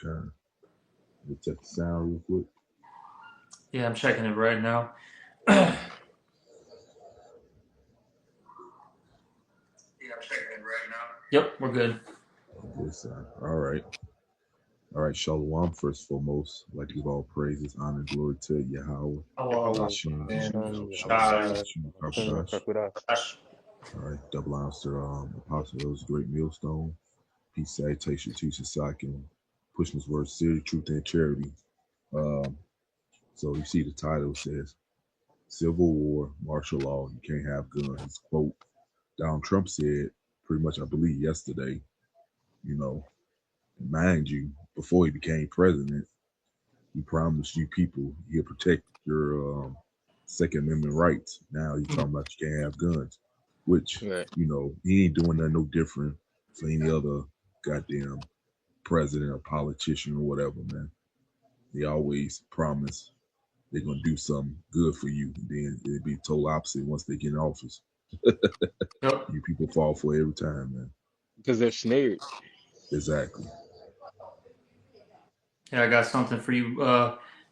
Okay. Let me check the sound real quick. Yeah, I'm checking it right now. Yeah, I'm checking it right now. Yep, we're good. Good sound. All right. All right. Shalom. First and foremost, I'd like to give all praises, honor, and glory to Yahweh. Oh, Bashem, man. Yahweh Shai, Shem, Hakwadash. Ash. All right. Double honors to Apostle Rose, Great Millstone. Peace, salutation to Sasak, and pushing his word, serious truth, and charity. Um, so you see the title says Civil War, Martial Law, you can't have guns. Quote, Donald Trump said pretty much, I believe, yesterday, you know, mind you, before he became president, he promised you people he'll protect your Second Amendment rights. Now he's talking about you can't have guns, which, Right. he ain't doing nothing no different for any other goddamn president or politician or whatever, man. They always promise they're gonna do something good for you, and then it'd be total opposite once they get in office. Yep. You people fall for it every time, man. Because they're snared. Exactly. Yeah, I got something for you.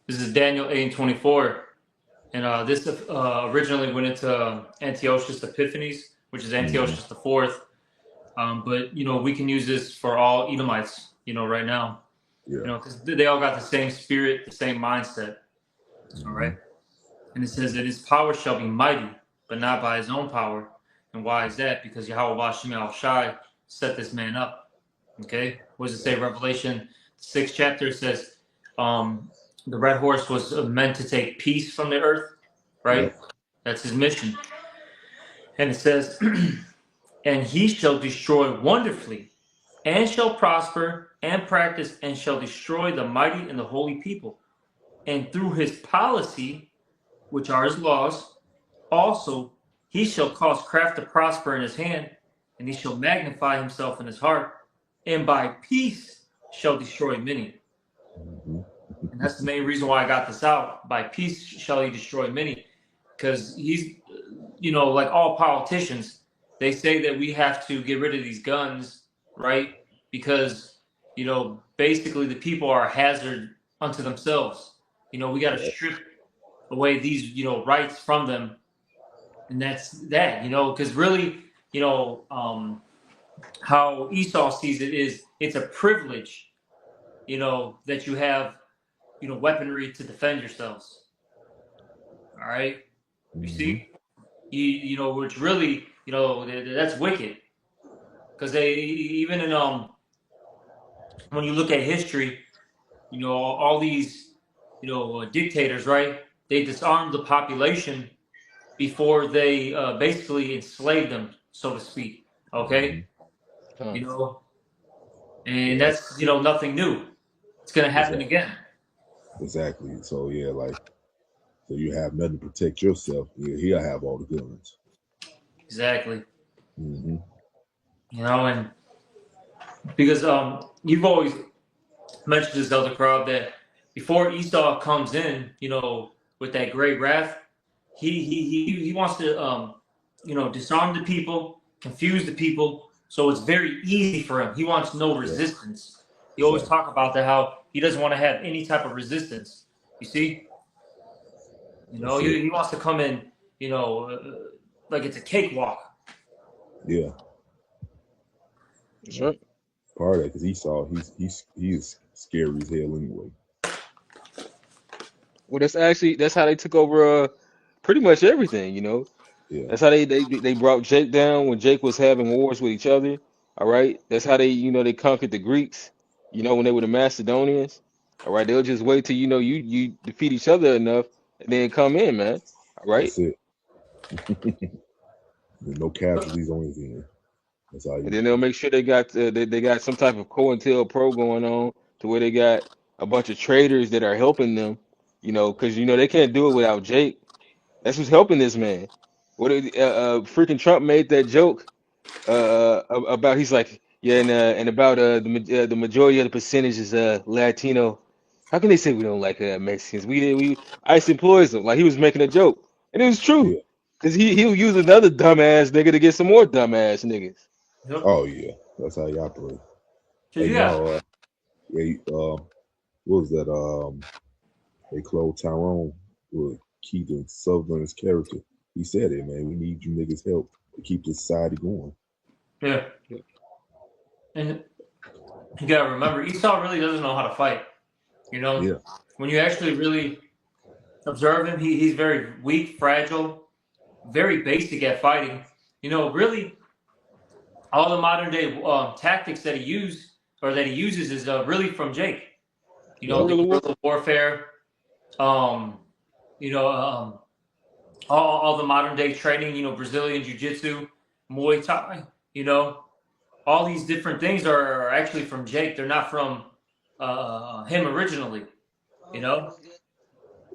This is Daniel 8:24. And this originally went into Antiochus Epiphanes, which is Hmm. Antiochus the fourth. But we can use this for all Edomites, right now, Yeah. because they all got the same spirit, the same mindset. All Hmm. right. And it says that his power shall be mighty, but not by his own power. And why is that? Because Yahweh Bashem Al Shai set this man up. Okay. What does it say? Revelation 6th chapter says the red horse was meant to take peace from the earth, right? Yep. That's his mission. And it says, and he shall destroy wonderfully, and shall prosper and practice, and shall destroy the mighty and the holy people. And through his policy, which are his laws, also he shall cause craft to prosper in his hand, and he shall magnify himself in his heart, and by peace shall destroy many. Hmm. And that's the main reason why I got this out. By peace shall he destroy many. Because he's, like all politicians, they say that we have to get rid of these guns, right? Because, basically the people are a hazard unto themselves. We got to Yeah. strip away these, rights from them. And that's that, because really, how Esau sees it is it's a privilege, that you have, weaponry to defend yourselves. All right. You Hmm. see, which really, that's wicked because they even in when you look at history, all these, dictators, right? They disarmed the population before they basically enslaved them, so to speak. Hmm. Okay, Huh. you know, and Yeah. that's nothing new. It's gonna happen Exactly. again. Exactly. So yeah, so you have nothing to protect yourself. Yeah, he'll have all the guns. Exactly. Hmm. And because you've always mentioned this other crowd that before Esau comes in, with that great wrath, he wants to disarm the people, confuse the people, so it's very easy for him. He wants no Yeah. resistance. He always Exactly. talk about that how he doesn't want to have any type of resistance. You see, That's it. he wants to come in, you know, uh, like it's a cakewalk. Yeah. That's Like right. part of that because he is scary as hell anyway. Well, that's how they took over pretty much everything, Yeah. That's how they brought Jake down when Jake was having wars with each other. All right. That's how they conquered the Greeks, when they were the Macedonians. All right, they'll just wait till you defeat each other enough and then come in, man. All right. That's it. There's no casualties on his end. That's how And you. then they'll make sure they got some type of COINTELPRO going on to where they got a bunch of traders that are helping them, because they can't do it without Jake. That's who's helping this man. Freaking Trump made that joke about he's like yeah and about the majority of the percentage is Latino. How can they say we don't like Mexicans? We ICE employs them. Like he was making a joke, and it was true, Yeah. cause he'll use another dumbass nigga to get some more dumbass niggas. Yep. Oh yeah. That's how you operate. So Hey you got y'all. Yeah, what was that? They closed Tyrone with Keith Sutherland's character. He said it, man. We need you niggas' help to keep this society going. Yeah, and you gotta remember, Esau really doesn't know how to fight. You know, Yeah, when you actually really observe him, he's very weak, fragile, very basic at fighting. You know, really, all the modern day tactics that he used or that he uses is really from Jake. You know, yep, the Guerrilla war. guerrilla warfare. Um, you know, all the modern day training. You know, Brazilian jiu jitsu, Muay Thai. You know, all these different things are actually from Jake. They're not from him originally. You know,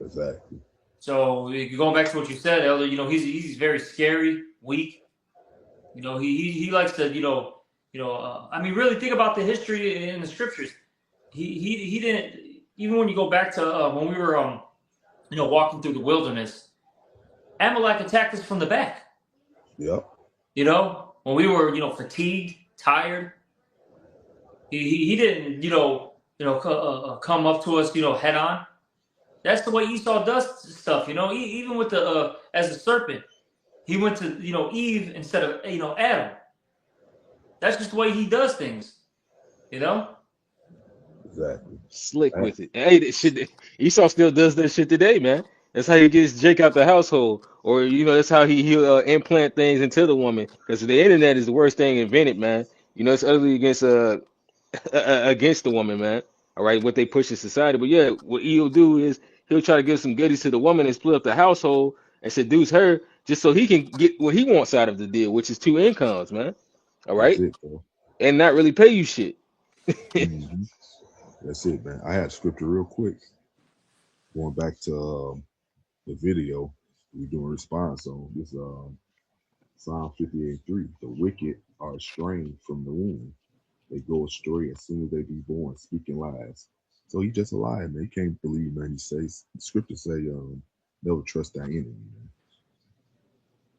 exactly. so going back to what you said, Elder. You know, he's very scary, weak. You know, he likes to I mean, really think about the history in the scriptures. He didn't, even when you go back to when we were walking through the wilderness. Amalek attacked us from the back. Yep, You know, when we were fatigued, tired, he didn't come up to us head on. That's the way Esau does stuff. You know, even with the as a serpent, he went to Eve instead of Adam. That's just the way he does things. You know. exactly. Slick Eh, with it. Hey, that shit, Esau still does that shit today, man. That's how he gets Jake out the household, or that's how he'll implant things into the woman. Because the internet is the worst thing invented, man. It's utterly against against the woman, man. All right, what they push in society. But yeah, what he'll do is he'll try to give some goodies to the woman and split up the household and seduce her just so he can get what he wants out of the deal, which is two incomes, man. All That's right, it, bro. and not really pay you shit. hmm That's it, man. I had scripture real quick. Going back to the video we doing response on this Psalm 58:3. The wicked are estranged from the womb. They go astray as soon as they be born, speaking lies. So he just a liar, man. He can't believe, man. He says the scripture say, never trust thy enemy, man.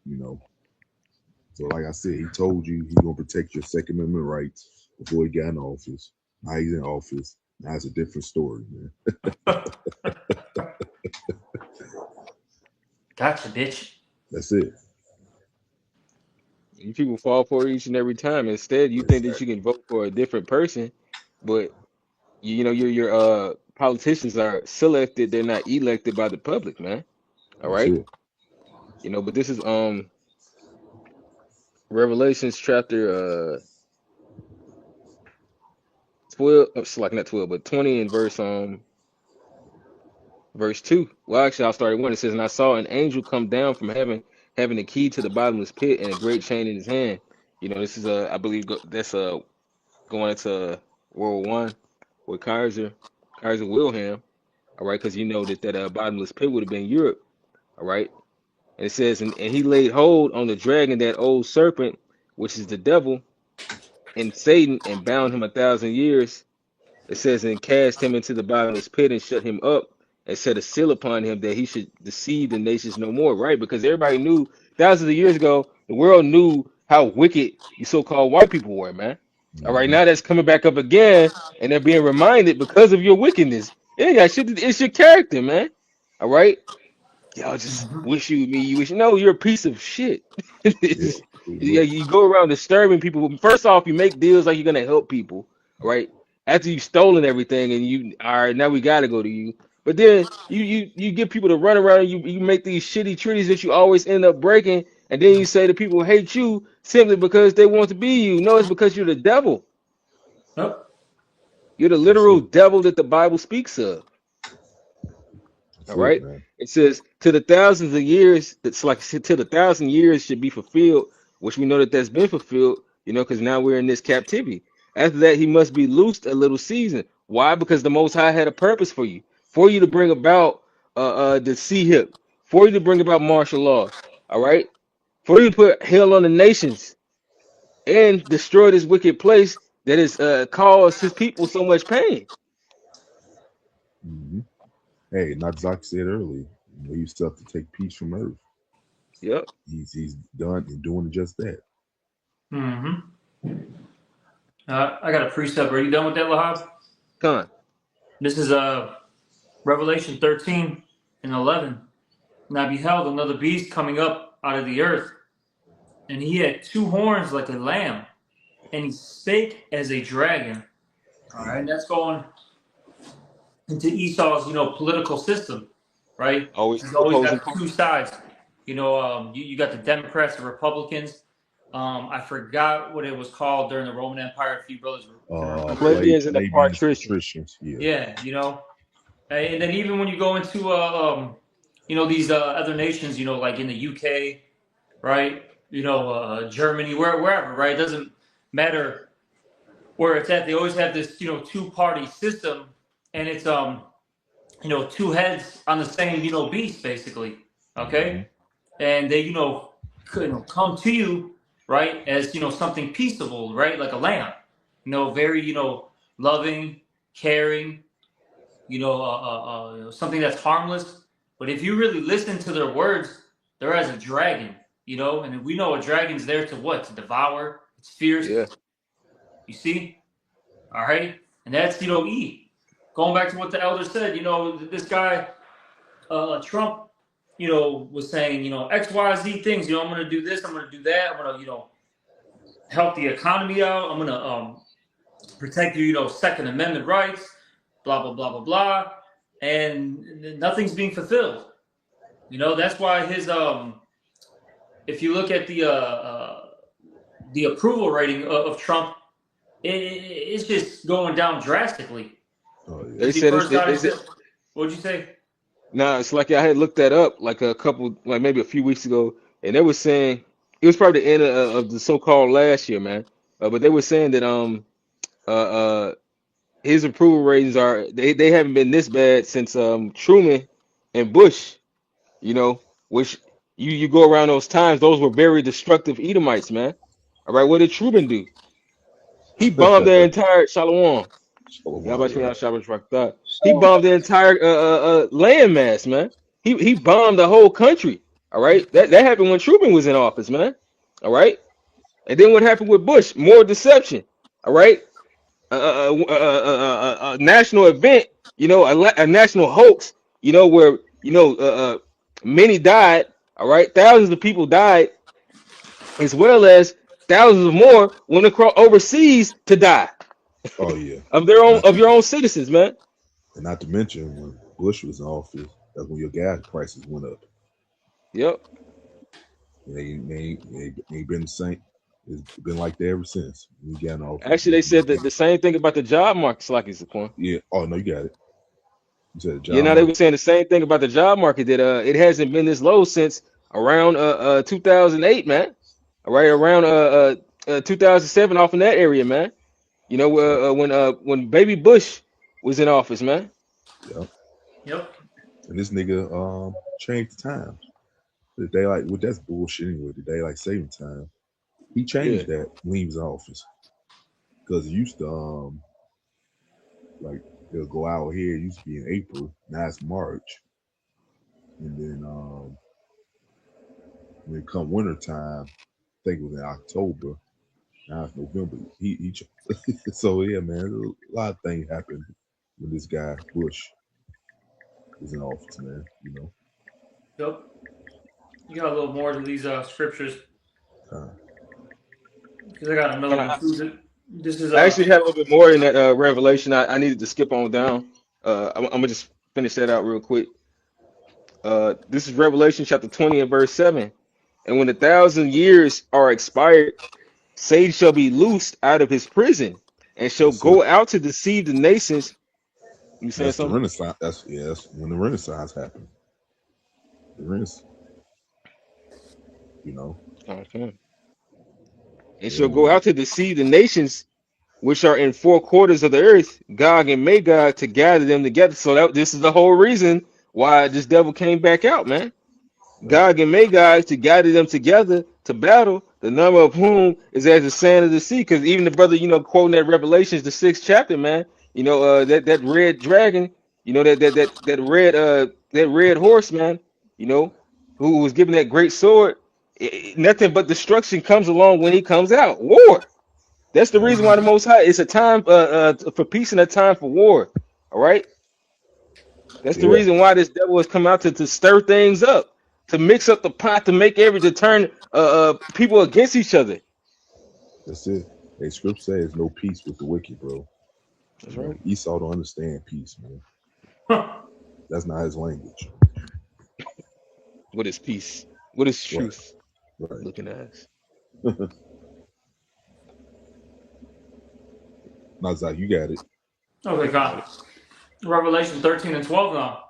You know. So like I said, he told you he gonna protect your Second Amendment rights before he got in office. Now he's in office. Now it's a different story, man. Gotcha, bitch. That's it. You people fall for it each and every time. Instead, you think that you can vote for a different person, but your politicians are selected, they're not elected by the public, man. All That's right? it. But this is Revelations chapter 12, it's like not 12, but 20 and verse 2. Well, actually, I'll start at 1. It says, "And I saw an angel come down from heaven, having a key to the bottomless pit and a great chain in his hand." This is I believe that's going into World War One with Kaiser Wilhelm. All right, because that bottomless pit would have been Europe. All right, and it says, and he laid hold on the dragon, that old serpent, which is the devil and Satan, and bound him 1,000 years. It says, and cast him into the bottomless pit and shut him up and set a seal upon him that he should deceive the nations no more. Right, because everybody knew thousands of years ago, the world knew how wicked you so-called white people were, man. All right, hmm now that's coming back up again, and they're being reminded because of your wickedness. It ain't got shit. It's your character, man. All right, y'all just Mhm. wish you me. You wish no, you're a piece of shit. Yeah, pretty Yeah, much. you go around disturbing people. First off, you make deals like you're gonna help people, right? After you've stolen everything, and all right, now we gotta go to you. But then you get people to run around. And you make these shitty treaties that you always end up breaking, and then you say that people hate you simply because they want to be you. No, it's because you're the devil. Yep. You're the That's literal it. devil that the Bible speaks of. All That's it, right. man. It says to the thousands of years, it's like to the 1,000 years should be fulfilled, which we know that that's been fulfilled, because now we're in this captivity. After that, he must be loosed a little season. Why? Because the Most High had a purpose for you to bring about the sea hip, for you to bring about martial law. All right. For you to put hell on the nations and destroy this wicked place that has caused his people so much pain. hmm Hey, not Zach said earlier, he used to have to take peace from earth. Yep. He's done and doing just that. Mm-hmm. I got a precept. Are you done with that, Lahab? Con. This is Revelation 13 and 11. And I beheld another beast coming up out of the earth, and he had two horns like a lamb, and he spake as a dragon. All right, and that's going into Esau's, political system, right? Always He's two always opposing got two parties. sides. You got the Democrats, the Republicans. I forgot what it was called during the Roman Empire. A few brothers can remember. Pelagians and the Pelagians, patricians. Yeah. Yeah, and then even when you go into these other nations, like in the UK, right? Germany, wherever, right? It doesn't matter where it's at. They always have this, two-party system, and it's two heads on the same, beast, basically. Okay, and they, come to you, right, as something peaceable, right, like a lamb, very, loving, caring, something that's harmless. But if you really listen to their words, they're as a dragon, and we know a dragon's there to what? To devour. It's fierce. Yeah. You see? All right. And that's, E. Going back to what the elder said, this guy, Trump, was saying, X, Y, Z things, I'm going to do this. I'm going to do that. I'm going to, help the economy out. I'm going to protect your, Second Amendment rights. Blah, blah, blah, blah, blah. And nothing's being fulfilled. That's why his, if you look at the approval rating of Trump, it's just going down drastically. Oh, yeah. They said What'd you say? nah, it's like I had looked that up like maybe a few weeks ago, and they were saying it was probably the end of the so-called last year, man. But they were saying that his approval ratings they haven't been this bad since Truman and Bush, which you go around those times, those were very destructive Edomites, man. All right, what did Truman do? He bombed their entire Shalom. He bombed the entire landmass, man. He bombed the whole country. All right, that happened when Truman was in office, man. All right, and then what happened with Bush? More deception. All right, a national event, a national hoax, where many died. All right, thousands of people died, as well as thousands of more went across overseas to die. Oh yeah. Of your own citizens, man. And not to mention when Bush was in office, that's when your gas prices went up. Yep. They ain't been the same. It's been like that ever since we got in office. Actually, they said that the same thing about the job market, Slacky Zaquan. Yeah. Oh no, you got it. You said the job Yeah, now they market. were saying the same thing about the job market, that it hasn't been this low since around 2008, man. All right, around 2007, off in that area, man. When Baby Bush was in office, man. Yep. And this nigga changed the time. The daylight, well, that's bullshit anyway. The daylight saving time. He changed that when he was in office. Because it used to like they'll go out here, it used to be in April, now it's March. And then when it come winter time, I think it was in October. Now it's November. He so yeah, man, a lot of things happened when this guy Bush was in office, man. Yep. You got a little more to these scriptures, because I got another one too. This is I actually had a little bit more in that Revelation. I needed to skip on down. I'm gonna just finish that out real quick. This is Revelation chapter 20 and verse 7. And when 1,000 years are expired, Satan shall be loosed out of his prison and shall go out to deceive the nations. You saying That's something? the Renaissance. That's when the Renaissance happened. The Renaissance, Okay. And shall go out to deceive the nations which are in four quarters of the earth, Gog and Magog, to gather them together. So this is the whole reason why this devil came back out, man. Gog and Magog, to gather them together to battle, the number of whom is as the sand of the sea. Because even the brother, quoting that Revelations, the 6th chapter, man, that red dragon, that red horse, man, who was given that great sword, nothing but destruction comes along when he comes out. War. That's the reason why the Most High, it's a time for peace and a time for war. All right. That's the Yeah, reason why this devil has come out to stir things up, to mix up the pot, to turn people against each other. that's it. Hey, script says no peace with the wicked, bro. That's You know, right. Esau don't understand peace, man. That's not his language. What is peace? What is Right, truth? right. Looking at us. Now, Zach, you got it. Okay, Got God. it. Revelation 13 and 12 now.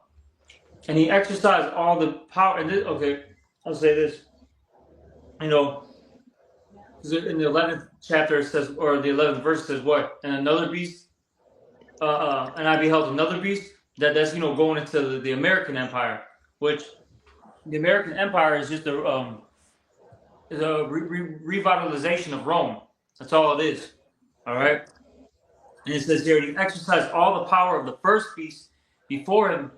And he exercised all the power. And this, okay, I'll say this. You know, 'cause in the 11th chapter it says, or the 11th verse says what? And another beast, and I beheld another beast. That's going into the American Empire, which the American Empire is just a revitalization of Rome. That's all it is. All right. And it says here, he exercised all the power of the first beast before him,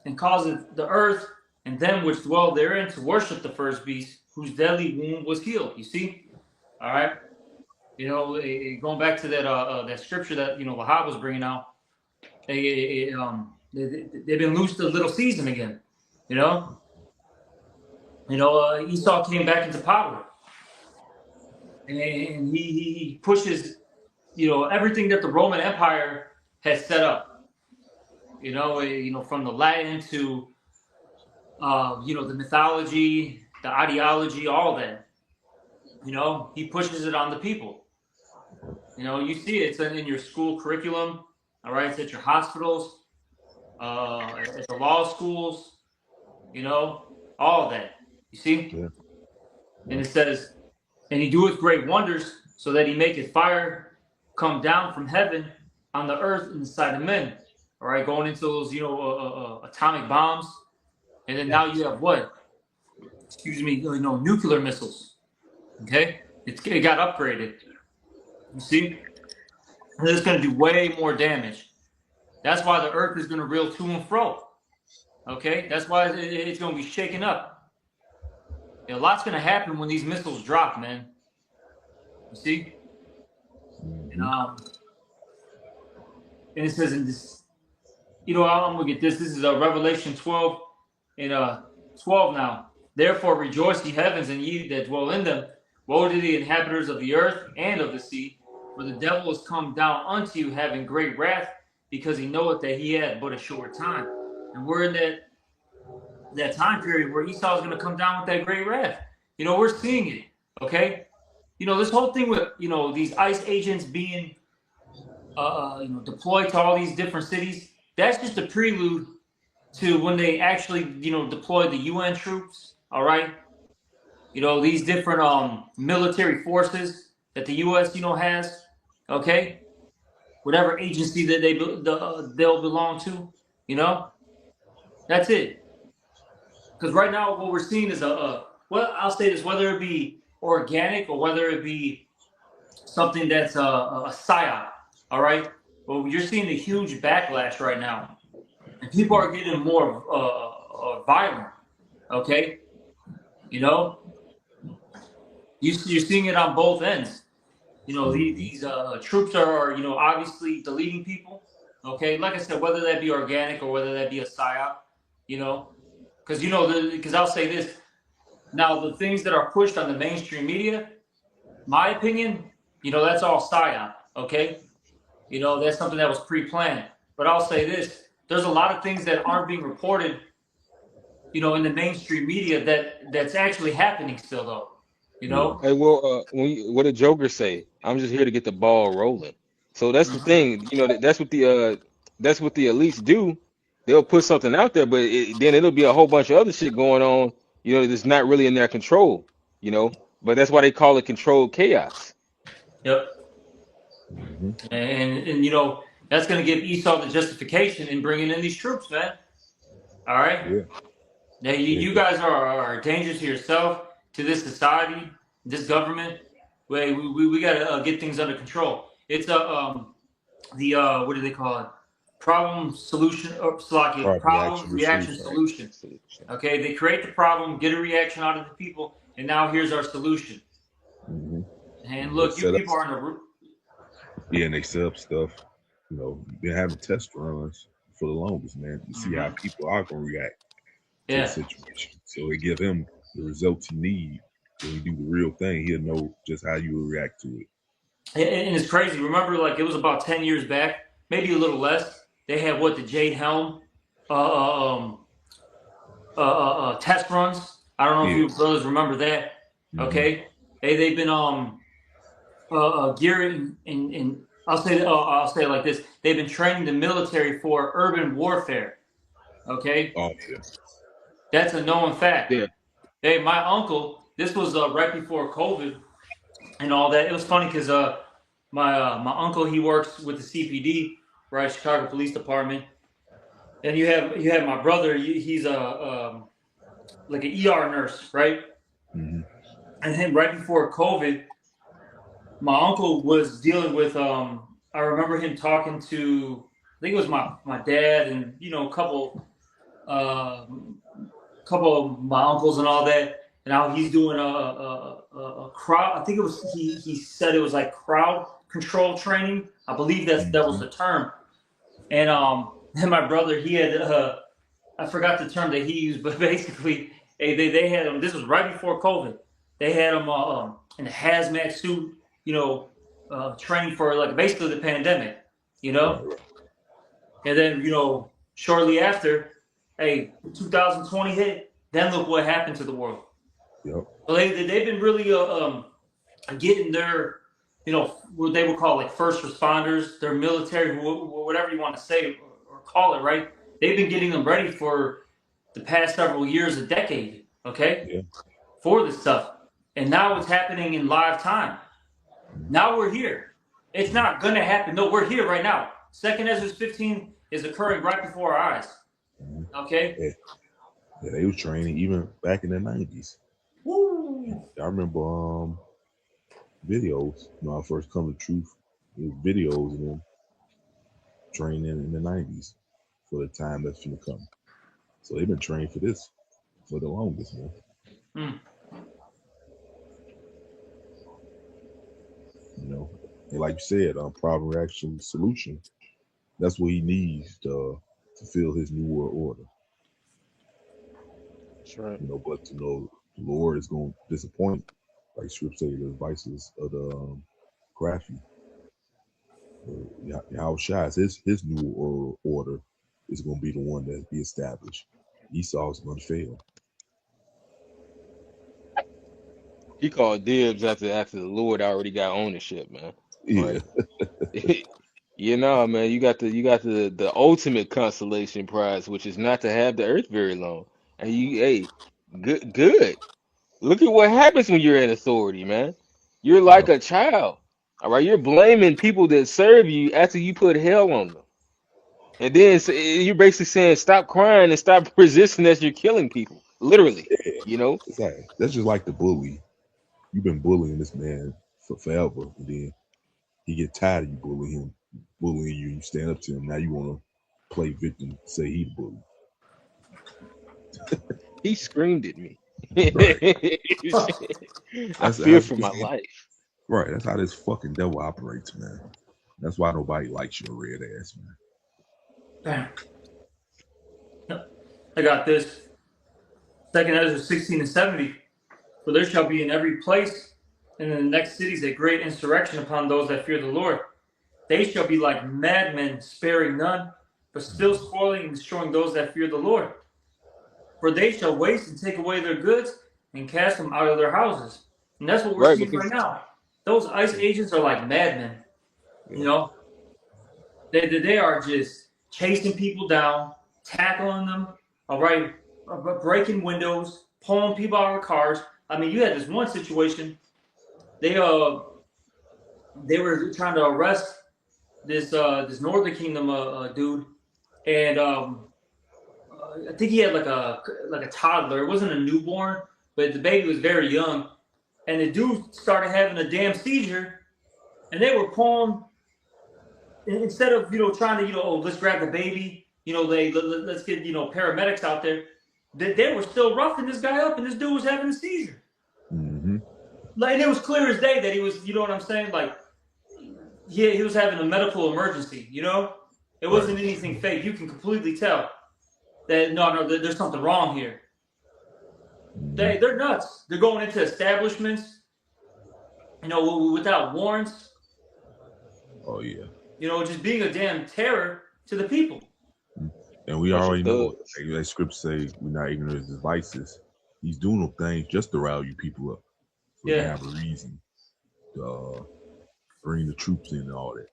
and causeth the earth and them which dwell therein to worship the first beast, whose deadly wound was healed. You see, all right. Going back to that scripture that Lahab was bringing out, they've been loosed the little season again. Esau came back into power, and he pushes everything that the Roman Empire has set up. From the Latin to the mythology, the ideology, all that. He pushes it on the people. You see it. It's in your school curriculum. All right, it's at your hospitals, at the law schools. All of that. You see, Yeah. and it says, "And he doeth great wonders, so that he maketh fire come down from heaven on the earth in the sight of men." All right, going into those atomic bombs, and then now you have what? Excuse me, nuclear missiles. Okay, it got upgraded. You see, and it's going to do way more damage. That's why the Earth is going to reel to and fro. Okay, that's why it's going to be shaken up. A lot's going to happen when these missiles drop, man. You see, and it says in this, I'm going to get this. This is Revelation 12 and 12 now. Therefore rejoice, ye heavens, and ye that dwell in them. Woe to the inhabitants of the earth and of the sea, for the devil is come down unto you, having great wrath, because he knoweth that he had but a short time. And we're in that time period where Esau is going to come down with that great wrath. We're seeing it. Okay, this whole thing with these ICE agents being deployed to all these different cities. That's just a prelude to when they actually deploy the UN troops. All right. These different military forces that the U.S. has. Okay, whatever agency that they'll belong to. That's it. Because right now what we're seeing is well, I'll say this, whether it be organic or whether it be something that's a psyop. All right. Well, you're seeing a huge backlash right now, and people are getting more violent. Okay. You're seeing it on both ends. These troops are obviously deleting people. Okay, like I said, whether that be organic or whether that be a psyop, because I'll say this now: the things that are pushed on the mainstream media, my opinion, that's all psyop. Okay, that's something that was pre-planned. But I'll say this: there's a lot of things that aren't being reported, in the mainstream media that's actually happening still, though. Hey, well, what did Joker say? I'm just here to get the ball rolling. So that's the thing. That's what the elites do. They'll put something out there, but then it'll be a whole bunch of other shit going on. That's not really in their control. But that's why they call it controlled chaos. Yep. And that's going to give Esau the justification in bringing in these troops, man. All right. Yeah. Now you guys are a danger to yourself, to this society, this government. We got to get things under control. It's what do they call it? Problem solution or problem reaction solution. Okay, they create the problem, get a reaction out of the people, and now here's our solution. Mm-hmm. And look, you people are in the Yeah, and they sub stuff. Been having test runs for the longest, man, to see how people are gonna react to the Yeah. situation. So it give him the results he need. When he do the real thing, he'll know just how you will react to it. And it's crazy. Remember, like it was about 10 years back, maybe a little less. They had what the Jade Helm test runs. I don't know if Yeah. you brothers remember that. Mm-hmm. Okay, they've been gearing in I'll say it like this. They've been training the military for urban warfare. Okay, Oh yeah. that's a known fact. Yeah. Hey, my uncle. This was right before COVID and all that. It was funny because my uncle, he works with the CPD, right, Chicago Police Department, and you have my brother. He's like an ER nurse, right? Mm-hmm. And then right before COVID, my uncle was dealing with. I remember him talking to. I think it was my dad and uh, couple of my uncles and all that, and how he's doing a crowd. I think it was he said it was like crowd control training. I believe that was Mm-hmm. the term. And and my brother, he had I forgot the term that he used, but basically they had him. This was right before COVID. They had him in a hazmat suit, training for like basically the pandemic, you Right, know. right. And then shortly after, 2020 hit. Then look what happened to the world. Yep. So they've been really getting their what they would call like first responders, their military, whatever you want to say or call it, right? They've been getting them ready for the past several years, a decade, okay, Yeah. for this stuff. And now it's happening in live time. Now we're here. It's not gonna happen. No, we're here right now. Second Ezra 15 is occurring right before our eyes. Mm-hmm. Okay. Yeah. Yeah, they was training even back in the 90s. Woo. I remember videos. I first come to truth. It was videos of them training in the 90s for the time that's gonna come. So they've been trained for this for the longest, man. Mm. And like you said, problem, reaction, solution. That's what he needs to fulfill his new world order. That's right. But to know the Lord is going to disappoint, like Scripture say, the devices of the crafty. How Shai's his new order is going to be the one that be established. Esau's going to fail. He called dibs after the Lord already got ownership, man. Yeah. Right. Man, you got the ultimate consolation prize, which is not to have the earth very long. And good. Look at what happens when you're in authority, man. You're like Yep. a child. All right, you're blaming people that serve you after you put hell on them. And then you're basically saying stop crying and stop resisting as you're killing people. Literally, Yeah. you know? That's just like the bully. You've been bullying this man for forever, and then he get tired of you bullying you. You stand up to him. Now you want to play victim, say he the bully. He screamed at me. Right. I That's fear how for my life. right. That's how this fucking devil operates, man. That's why nobody likes your red ass, man. Bam. I got this. Second Ezra 16 and 70. For there shall be in every place and in the next cities a great insurrection upon those that fear the Lord. They shall be like madmen, sparing none, but still spoiling and destroying those that fear the Lord. For they shall waste and take away their goods and cast them out of their houses. And that's what we're Right, seeing right because now. Those ICE agents are like madmen. Yeah. You know, they are just chasing people down, tackling them, all right, breaking windows, pulling people out of cars. I mean, you had this one situation. They were trying to arrest this Northern Kingdom dude, and I think he had like a toddler. It wasn't a newborn, but the baby was very young, and the dude started having a damn seizure, and they were pulling instead of trying to oh, let's grab the baby, let's get paramedics out there. They were still roughing this guy up, and this dude was having a seizure. Mm-hmm. Like, and it was clear as day that he was, you know what I'm saying, like he was having a medical emergency. You know, it wasn't anything fake. You can completely tell that there's something wrong here. They're nuts. They're going into establishments, without warrants. Oh yeah. Just being a damn terror to the people. And we already know, like script say, we're not ignorant of his devices. He's doing them things just to rile you people up. So they have a reason to bring the troops in and all that.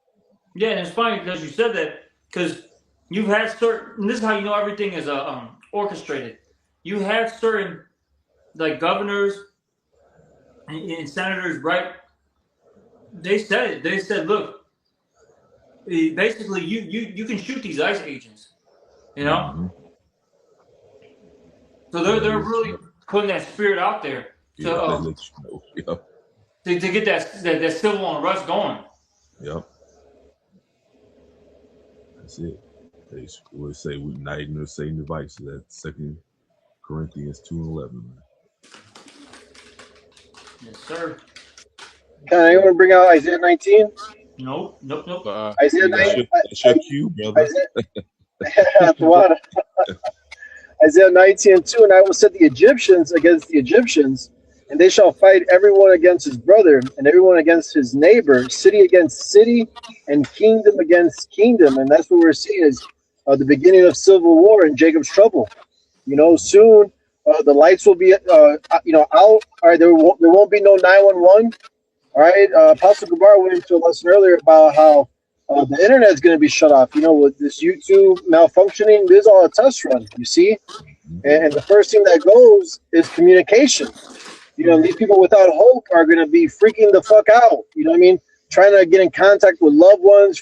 Yeah, and it's funny because you said that, because you've had certain, and this is how you know everything is orchestrated. You have certain, like, governors and senators, right? They said it. They said, look, basically, you can shoot these ICE agents, So they're really putting that spirit out there to get that civil unrest going. Yep. That's it. They would say we're not ignorant of Satan's devices. That's 2 Corinthians 2:11. Yes, sir. Can anyone bring out Isaiah 19? Nope. Isaiah 19. That's your cue, brother. Isaiah 19:2, and I will set the Egyptians against the Egyptians, and they shall fight everyone against his brother, and everyone against his neighbor, city against city, and kingdom against kingdom. And that's what we're seeing is the beginning of civil war and Jacob's trouble. Soon the lights will be out. All right, there won't be no 911. All right, Apostle Gabar went into a lesson earlier about how the internet is going to be shut off. With this YouTube malfunctioning, this is all a test run, you see? And the first thing that goes is communication. These people without hope are going to be freaking the fuck out. You know what I mean? Trying to get in contact with loved ones,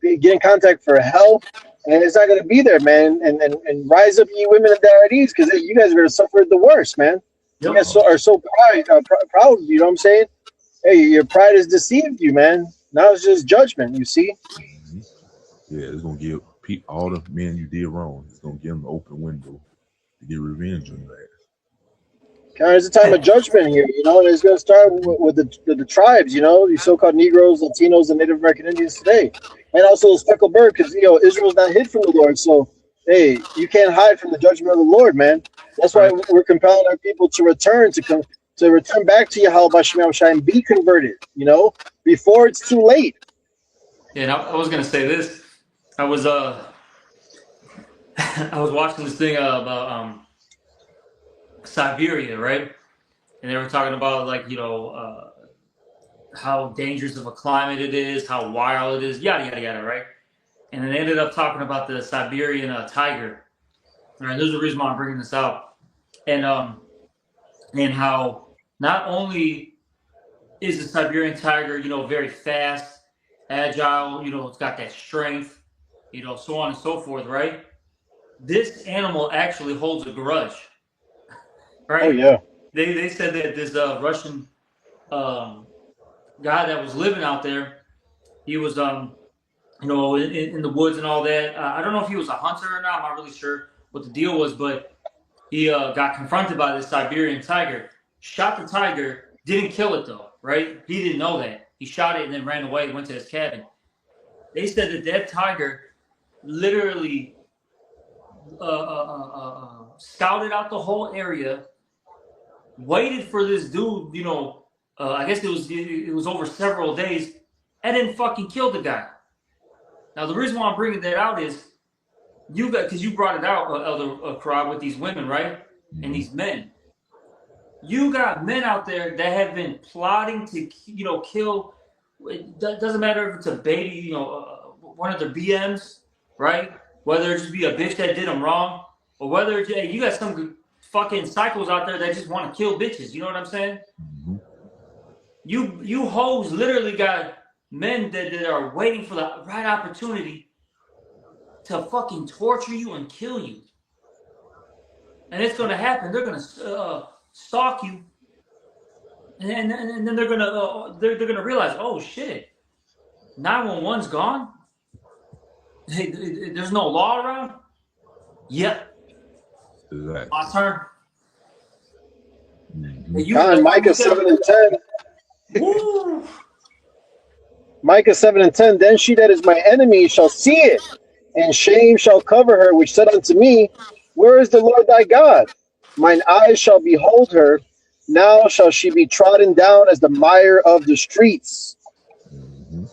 get in contact for help. And it's not going to be there, man. And rise up, ye women of Darides, because you guys are going to suffer the worst, man. You guys are so proud, you know what I'm saying? Hey, your pride has deceived you, man. Now it's just judgment, you see? Yeah, it's going to give all the men you did wrong, it's going to give them an open window to get revenge on your ass. There's a time of judgment here, and it's going to start with the tribes, these so-called Negroes, Latinos, and Native American Indians today. And also the speckled bird, because, Israel's not hid from the Lord. So, hey, you can't hide from the judgment of the Lord, man. That's why we're compelling our people to return, to return back to Yahweh B'Shem Shai and be converted, before it's too late. Yeah, and I was going to say this. I was watching this thing about Siberia, right? And they were talking about, like, how dangerous of a climate it is, how wild it is, yada, yada, yada, right? And then they ended up talking about the Siberian tiger. All right, there's a reason why I'm bringing this out. And how not only is the Siberian tiger, very fast, agile, it's got that strength, so on and so forth, right? This animal actually holds a grudge, right? Oh, yeah. They said that this Russian guy that was living out there, he was in the woods and all that. I don't know if he was a hunter or not. I'm not really sure what the deal was, but he got confronted by this Siberian tiger, shot the tiger, didn't kill it though, right? He didn't know that. He shot it and then ran away, went to his cabin. They said that tiger literally scouted out the whole area, waited for this dude, I guess it was over several days, and then fucking killed the guy. Now, the reason why I'm bringing that out is because you brought it out, Elder Karab, with these women, right? And these men. You got men out there that have been plotting to, kill. It doesn't matter if it's a baby, one of their BMs, right? Whether it just be a bitch that did them wrong, or whether you got some fucking cycles out there that just want to kill bitches. You know what I'm saying? Mm-hmm. You hoes literally got men that are waiting for the right opportunity to fucking torture you and kill you. And it's going to happen. They're going to stalk you, and then they're going to realize, oh shit, 911's gone. Hey, there's no law around. Yep. Exactly. My turn. Micah 7:10. Woo. Micah 7:10. Then she that is my enemy shall see it, and shame shall cover her, which said unto me, where is the Lord thy God? Mine eyes shall behold her. Now shall she be trodden down as the mire of the streets. Mm-hmm.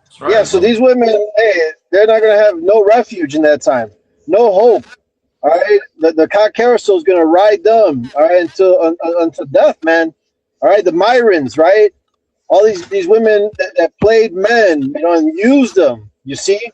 That's Yeah, right. so these women, hey, they're not going to have no refuge in that time, no hope. All right, the cock carousel is going to ride them, all right, until death, man. All right, the Myrons, right? All these women that played men, and used them. You see,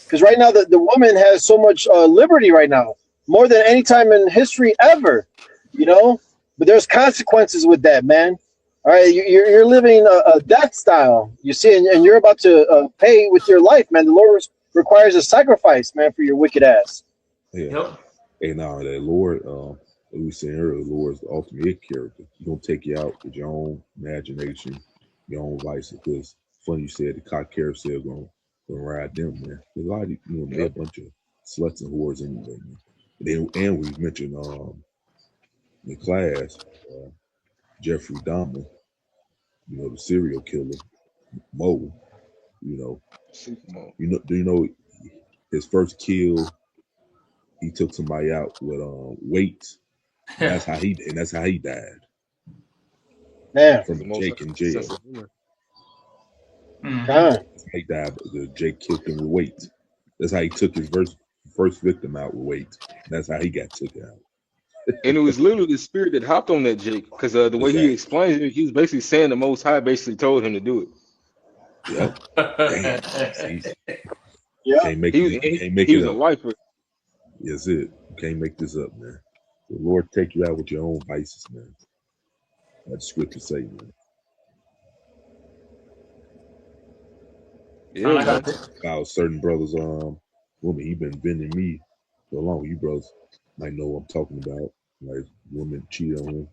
because right now the woman has so much liberty right now, more than any time in history ever. You know, but there's consequences with that, man. All right, you're living a death style. You see, and you're about to pay with your life, man. The Lord requires a sacrifice, man, for your wicked ass. Yeah. Yep. Hey, now that Lord, like we were saying earlier, the Lord is the ultimate character. He's gonna take you out with your own imagination, your own vices. Because funny you said the cock carousel gonna ride them, man. There's a lot of they're a Yep. bunch of sluts and whores anyway, man. And we mentioned in class Jeffrey Dahmer, the serial killer, Mo. You know, Superman. do you know his first kill? He took somebody out with weights. That's how he died Man, He's from the a most Jake in jail. sense of humor. Mhm. huh? That's how he died. Because Jake killed him with weights. That's how he took his first victim out with weights. That's how he got took out. And it was literally the spirit that hopped on that Jake, because the way he Exactly. explains it, he was basically saying the Most High basically told him to do it. Yep. Damn. See, Yeah. can't make you He can't make he it was a up. lifer. That's it. You can't make this up, man. The Lord take you out with your own vices, man. That's the scripture say, man. Yeah, I got man. this. About certain brothers, woman, he been bending me for long. You brothers might know what I'm talking about. Like women cheat on him.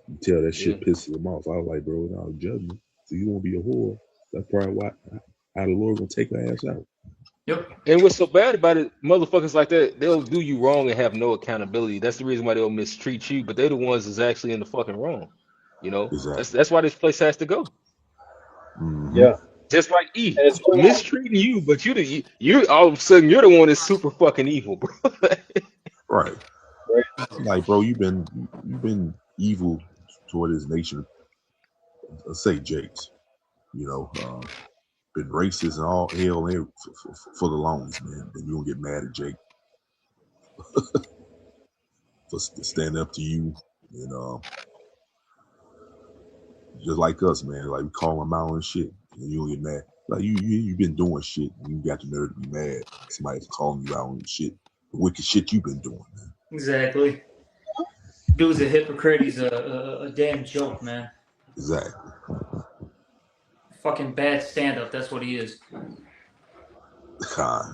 You tell that Yeah. shit pisses him off. I was like, bro, without judgment. So you won't be a whore. That's probably why how the Lord gonna take her ass out. Yep. And what's so bad about it, motherfuckers like that, they'll do you wrong and have no accountability. That's the reason why they'll mistreat you, but they're the ones that's actually in the fucking wrong. You know, that's Exactly. that's why this place has to go. Mm-hmm. Yeah. Just like Eve, And it's going on. mistreating you, but you all of a sudden you're the one that's super fucking evil, bro. Right. Right. Like, bro, you've been evil toward his nation. Let's say Jakes. Been racist and all hell for the longest, man. Then you gonna get mad at Jake for standing up to you, and just like us, man. Like we call him out and shit, and you don't get mad. Like you been doing shit, and you got the nerve to be mad. Somebody's calling you out on shit, the wicked shit you've been doing, man. Exactly. Dude's a hypocrite. He's a damn joke, man. Exactly. Fucking bad stand up. That's what he is. God,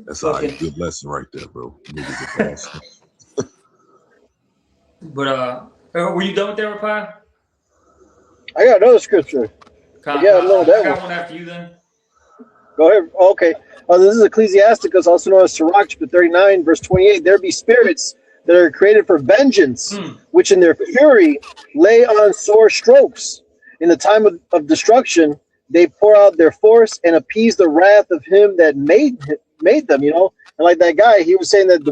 that's all right. Fucking. Good lesson right there, bro. Niggas are awesome. But were you done with that reply? I got another scripture. Yeah, no, I that got one. one after you then. Go ahead. Okay. This is Ecclesiasticus, also known as Sirach, chapter 39, verse 28. There be spirits that are created for vengeance, Hmm. which in their fury lay on sore strokes. In the time of destruction, they pour out their force and appease the wrath of him that made them, And like that guy, he was saying that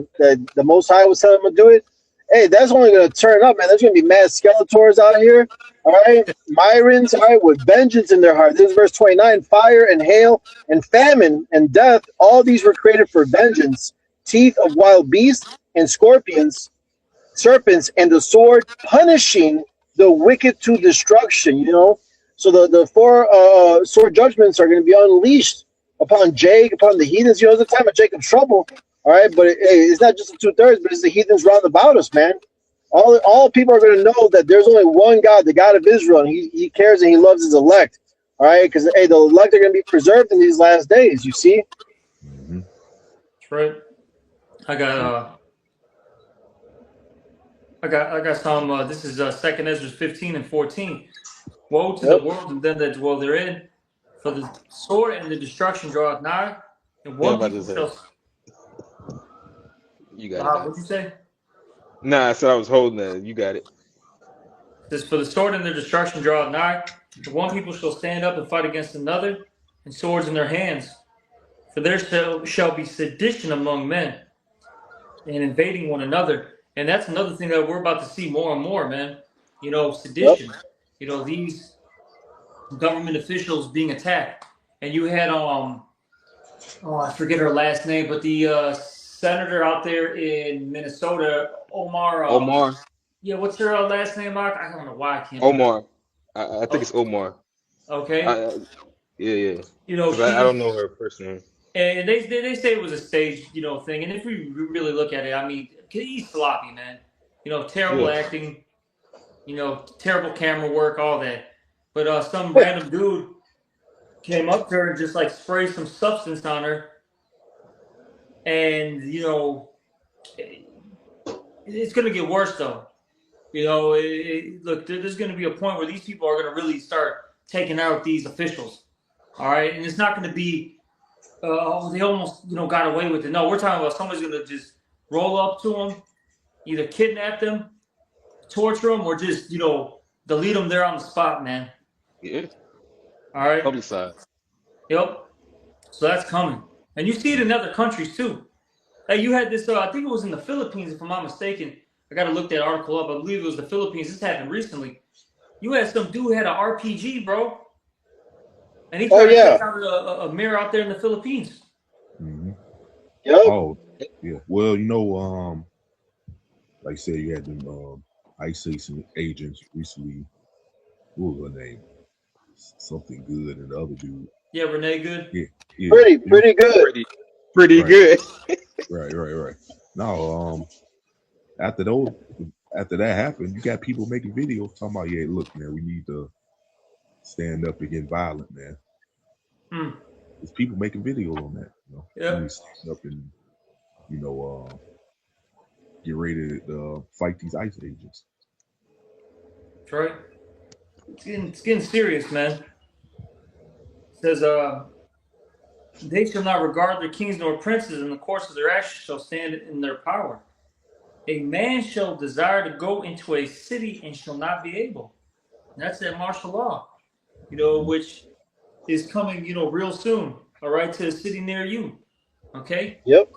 the Most High was telling him to do it. Hey, that's only going to turn up, man. There's going to be mad Skeletors out here. All right. Myrons, all right, with vengeance in their heart. This is verse 29. Fire and hail and famine and death, all these were created for vengeance. Teeth of wild beasts and scorpions, serpents, and the sword punishing the wicked to destruction. So the four sword judgments are going to be unleashed upon Jake, upon the heathens. It's the time of Jacob's trouble. All right, but it's not just the 2/3, but it's the heathens round about us, man. All people are going to know that there's only one God, the God of Israel, and he cares and he loves his elect. All right, because the elect are going to be preserved in these last days. You see? Mm-hmm. That's right. I got some. This is 2nd Ezra 15 and 14. Woe to the Yep. world and them that dwell therein, for the sword and the destruction draweth nigh, and Yeah, I'm one about to people say. shall. You got it, Doc. What'd you say? Nah, I said I was holding that. You got it. It says, for the sword and the destruction draweth nigh, The one people shall stand up and fight against another, and swords in their hands. For there shall be sedition among men, and invading one another. And that's another thing that we're about to see more and more, man. You know, Yep. sedition. You know, these government officials being attacked. And you had I forget her last name, but the senator out there in Minnesota, Omar. Omar. Yeah, what's her last name, Mark? I don't know why I can't pronounce. Omar. I think it's Oh, Omar. okay. I, yeah. You know, Because I don't know her first name. and they say it was a stage, you know, thing. And if we really look at it, I mean, he's sloppy, man. You know, terrible Yeah. acting. You know, terrible camera work, all that. But some random dude came up to her and just like sprayed some substance on her, and you know, it's gonna get worse though. You know, look, there's going to be a point where these people are going to really start taking out these officials. All right, and it's not going to be, oh, they almost got away with it. No, we're talking about somebody's going to just roll up to them, either kidnap them, torture them, or just delete them there on the spot, man. Yeah. All right. Publicized. Yep. So that's coming, and you see it in other countries too. Hey, you had this. I think it was in the Philippines, if I'm not mistaken. I got to look that article up. I believe it was the Philippines. This happened recently. You had some dude had an RPG, bro, and he tried to take out a mirror out there in the Philippines. Mm-hmm. Yep. Oh, yeah. Well, like I said, you had them ICE agents recently. What was her name? Something Good, and the other dude. Yeah, Renee Good. Yeah. Pretty good. Pretty good. Right. Now, after that happened, you got people making videos talking about, yeah, look, man, we need to stand up and get violent, man. There's people making videos on that. Yeah. You need to stand up and get ready to fight these ICE agents. That's right. It's getting serious, man. It says, they shall not regard their kings nor princes, and the course of their actions shall stand in their power. A man shall desire to go into a city and shall not be able. And that's that martial law, which is coming, real soon. All right, to a city near you. Okay. Yep.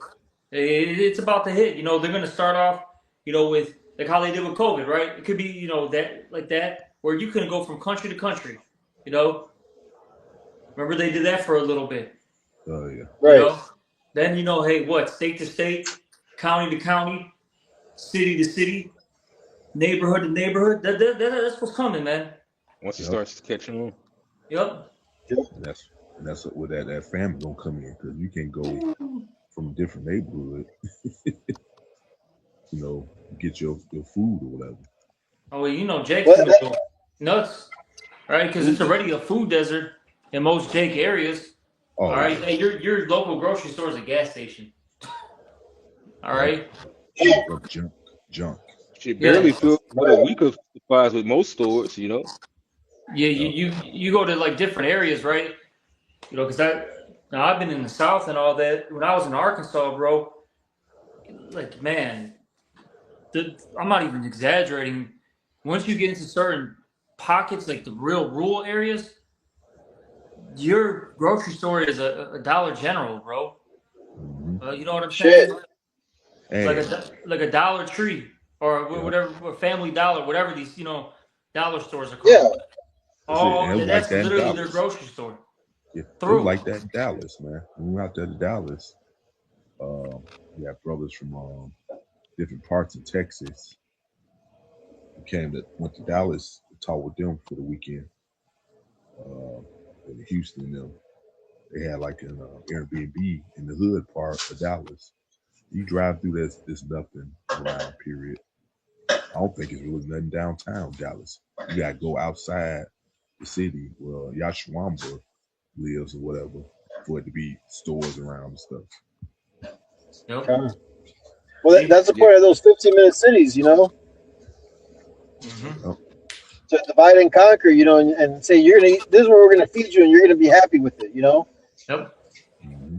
It's about to hit. They're going to start off, with like how they did with COVID, right? It could be, that where you can go from country to country. Remember they did that for a little bit. Oh yeah. Right. Then hey, what? State to state, county to county, city to city, neighborhood to neighborhood. That's what's coming, man. Once it starts catching on. Yep. And that's where that family gonna come in, because you can go from a different neighborhood, get your food or whatever. Oh, well, Jake's gonna go nuts, right? Because it's already a food desert in most Jake areas. Oh, all right, hey, your local grocery store is a gas station. All right. Junk. She barely filled with a week of supplies with most stores, Yeah, you go to like different areas, right? Because I've been in the South and all that. When I was in Arkansas, bro, like, man, I'm not even exaggerating. Once you get into certain pockets, like the real rural areas, your grocery store is a Dollar General, bro. Mm-hmm. You know what I'm saying? Hey. Like a Dollar Tree or whatever, or Family Dollar, whatever these dollar stores are called. Yeah. That's literally their grocery store. Yeah, it was like that in Dallas, man. When we went out there to Dallas, we had brothers from different parts of Texas who went to Dallas to talk with them for the weekend. In Houston, they had like an Airbnb in the hood part of Dallas. You drive through there's nothing around, period. I don't think it's really nothing downtown Dallas. You gotta go outside the city where Yashwamba lives or whatever for it to be stores around and stuff. Yep. Well, that's the point of those 15-minute cities, Mm-hmm. To divide and conquer, and say this is where we're gonna feed you, and you're gonna be happy with it, Yep. Mm-hmm.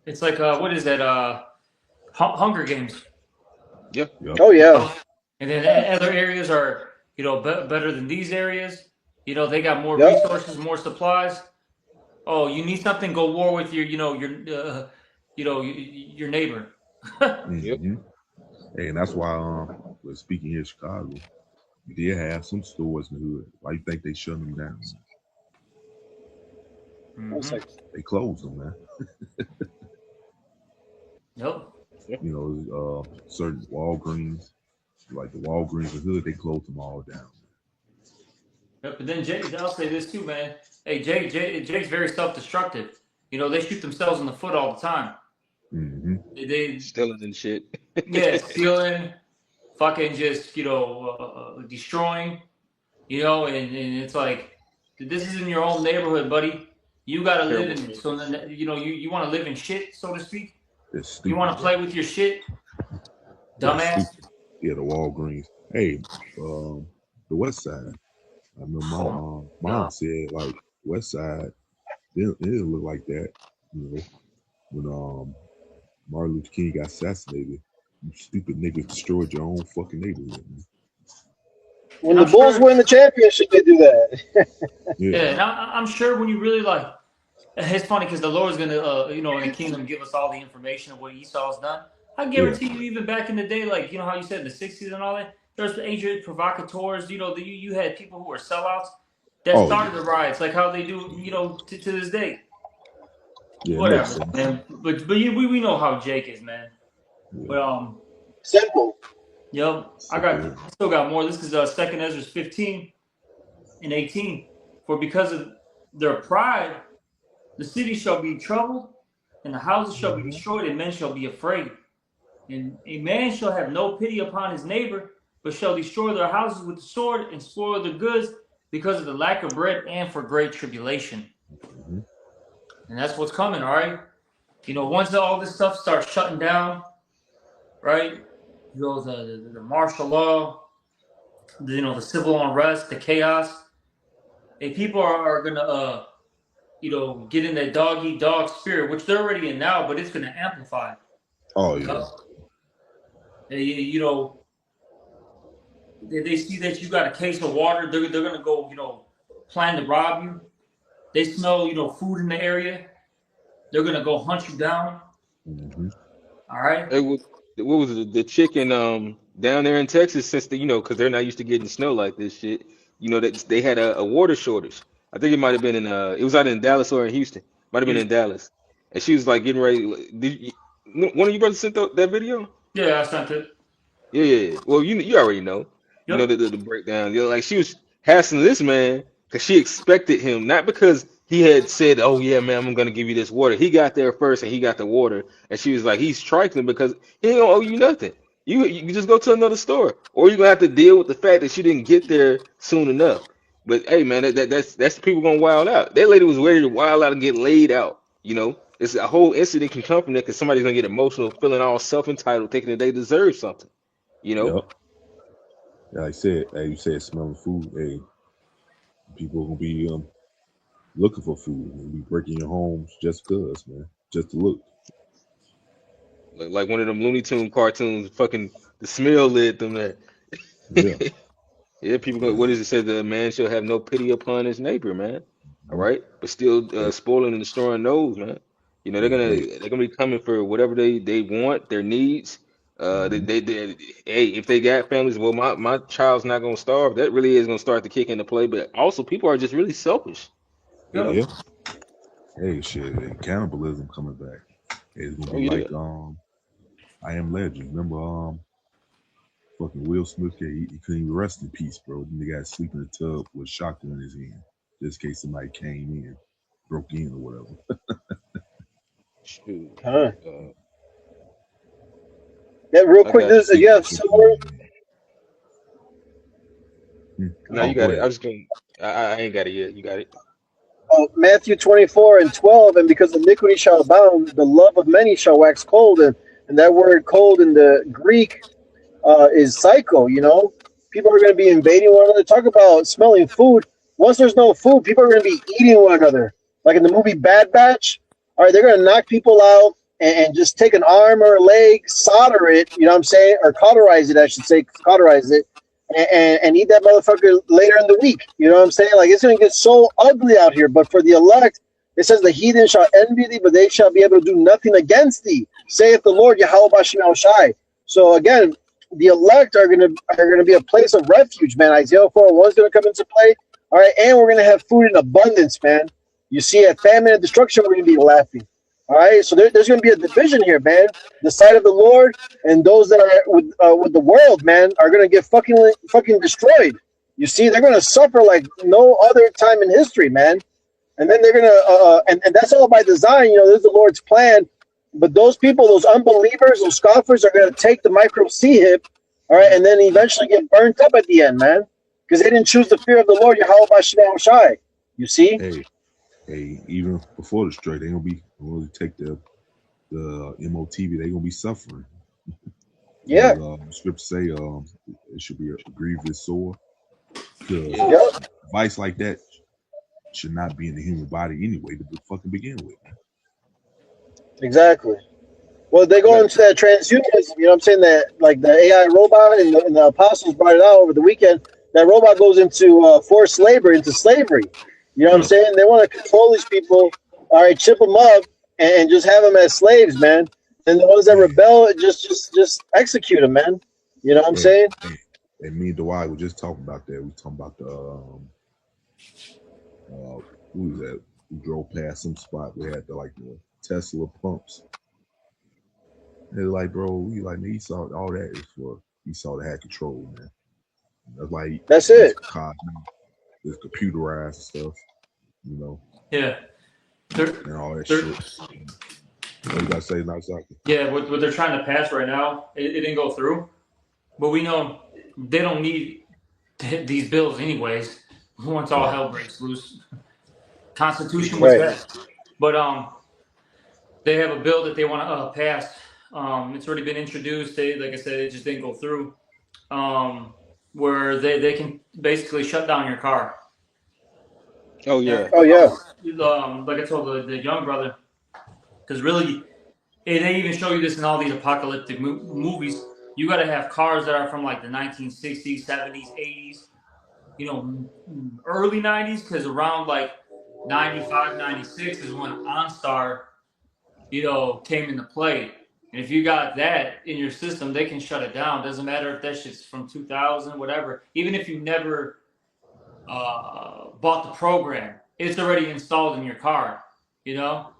It's like what is that? Hunger Games. Yep. Oh yeah. And then other areas are better than these areas. You know, they got more Yep. resources, more supplies. Oh, you need something? Go war with your, your neighbor. Yep. Mm-hmm. Hey, and that's why, well, speaking here in Chicago, we did have some stores in the hood. Why you think they shut them down? One second. They closed them, man. Yep. You know, certain Walgreens, like the Walgreens in the hood, they closed them all down. Yep. But then Jake, I'll say this too, man. Hey, Jake's very self-destructive. You know, they shoot themselves in the foot all the time. Mm-hmm. They Stealing and shit. yeah, stealing, fucking just destroying. You know, and it's like this is in your own neighborhood, buddy. You gotta live in it. So then, you want to live in shit, so to speak. It's stupid. You want to play with your shit, dumbass. Yeah, the Walgreens. Hey, the West Side. I remember my mom said like West Side. It didn't look like that. You know, when Martin Luther King got assassinated, you stupid niggas destroyed your own fucking neighborhood. Man. When the Bulls win the championship, they do that. Yeah, and I'm sure when you really like, it's funny because the Lord's gonna, in the kingdom, give us all the information of what Esau's done. I guarantee you, even back in the day, like how you said in the '60s and all that, there's agent provocateurs. You had people who were sellouts that started the riots, like how they do, to this day. Yeah, whatever, man. But we know how Jake is, man. Yeah. But simple. Yep, I still got more. This is 2nd Ezra 15 and 18. For because of their pride, the city shall be troubled, and the houses shall be destroyed, and men shall be afraid. And a man shall have no pity upon his neighbor, but shall destroy their houses with the sword and spoil their goods because of the lack of bread and for great tribulation. Mm-hmm. And that's what's coming, all right? Once all this stuff starts shutting down, right? The martial law, the civil unrest, the chaos. People are gonna get in that dog eat dog spirit, which they're already in now, but it's gonna amplify. Oh yeah. They see that you got a case of water, they're gonna go plan to rob you. They smell food in the area, they're gonna go hunt you down. Mm-hmm. All right. What was it? The chicken down there in Texas, since because they're not used to getting snow like this shit. They had a water shortage. I think it might have been in it was either in Dallas or in Houston. Might have been in Dallas. And she was like getting ready. One of you brothers sent that video? Yeah, I sent it. Yeah. Well, you already know. Yep. The breakdown. Like she was hassling this man because she expected him, not because he had said, "Oh yeah, man, I'm gonna give you this water." He got there first and he got the water, and she was like, "He's trifling because he ain't gonna owe you nothing. You just go to another store, or you're gonna have to deal with the fact that she didn't get there soon enough." But hey, man, that's people gonna wild out. That lady was ready to wild out and get laid out. It's a whole incident can come from that because somebody's gonna get emotional, feeling all self-entitled, thinking that they deserve something. Yep. Like I said, you said smelling food. Hey, people are gonna be looking for food and be breaking your homes just cause, man, just to look. Like one of them Looney Tune cartoons, fucking the smell led them there. Yeah. Yeah, people go, what does it say? The man shall have no pity upon his neighbor, man. All right, but still spoiling and destroying those, man. They're gonna be coming for whatever they want, their needs. If they got families, well, my child's not gonna starve. That really is gonna start to kick into play. But also, people are just really selfish. Yeah. Hey, shit, cannibalism coming back. It's gonna be like I Am Legend. Remember, fucking Will Smith, he couldn't even rest in peace, bro. Then the guy sleep in the tub with a shotgun in his hand, just in case somebody came in, broke in or whatever. Shoot. Yeah, real quick, this is somewhere. No, you got it. I was going. I ain't got it yet. You got it. Oh, Matthew 24:12, and because iniquity shall abound, the love of many shall wax cold, and that word "cold" in the Greek is psycho. People are going to be invading one another. Talk about smelling food. Once there's no food, people are going to be eating one another, like in the movie Bad Batch. All right, they're going to knock people out and just take an arm or a leg, solder it. You know what I'm saying, or cauterize it. I should say, cauterize it. and eat that motherfucker later in the week. You know what I'm saying? Like, it's going to get so ugly out here. But for the elect, it says the heathen shall envy thee, but they shall be able to do nothing against thee, saith the Lord Yahweh Bashem El Shai. So again, the elect are gonna be a place of refuge, man. Isaiah 4:1 is gonna come into play. All right, and we're gonna have food in abundance, man. You see, at famine and destruction, we're gonna be laughing. All right, so there's gonna be a division here, man. The side of the Lord and those that are with the world, man, are gonna get fucking destroyed. You see, they're gonna suffer like no other time in history, man. And then they're gonna and that's all by design. You know, this is the Lord's plan. But those people, those unbelievers, those scoffers, are gonna take the micro C hip, all right, and then eventually get burnt up at the end, man, because they didn't choose the fear of the Lord Yahweh Bashem Shai. You see? Hey, even before the strike, they gonna be when they take the MOTV, they gonna be suffering. Yeah. Scripture say it should be a grievous sore. Because Yep. vice like that should not be in the human body anyway to fucking begin with. Exactly. Well, they go into that transhumanism. You know what I'm saying? That like the AI robot and the apostles brought it out over the weekend. That robot goes into forced labor, into slavery. You know what I'm saying? They want to control these people. All right, chip them up and just have them as slaves, man. And the ones that rebel, just execute them, man. You know what I'm saying? And me and Dwight were just talking about that. We talking about the who was that? We drove past some spot. We had the Tesla pumps. They're like, bro, we like, man, you saw all that is for you saw that had control, man. That's why that's it. It's computerized stuff, you know. Yeah. And all that shit. What you gotta say now, exactly? Yeah, what they're trying to pass right now, it didn't go through. But we know they don't need these bills anyways. Once all hell breaks loose, Constitution was best. But they have a bill that they want to pass. It's already been introduced. Like I said, it just didn't go through. Where they can basically shut down your car. Oh yeah. Oh yeah. Like I told the young brother, because really, they even show you this in all these apocalyptic movies. You got to have cars that are from like the 1960s, 70s, 80s, you know, early 90s, because around like 95, 96 is when OnStar, you know, came into play. And if you got that in your system, they can shut it down. Doesn't matter if that shit's from 2000, whatever. Even if you never bought the program, it's already installed in your car, you know?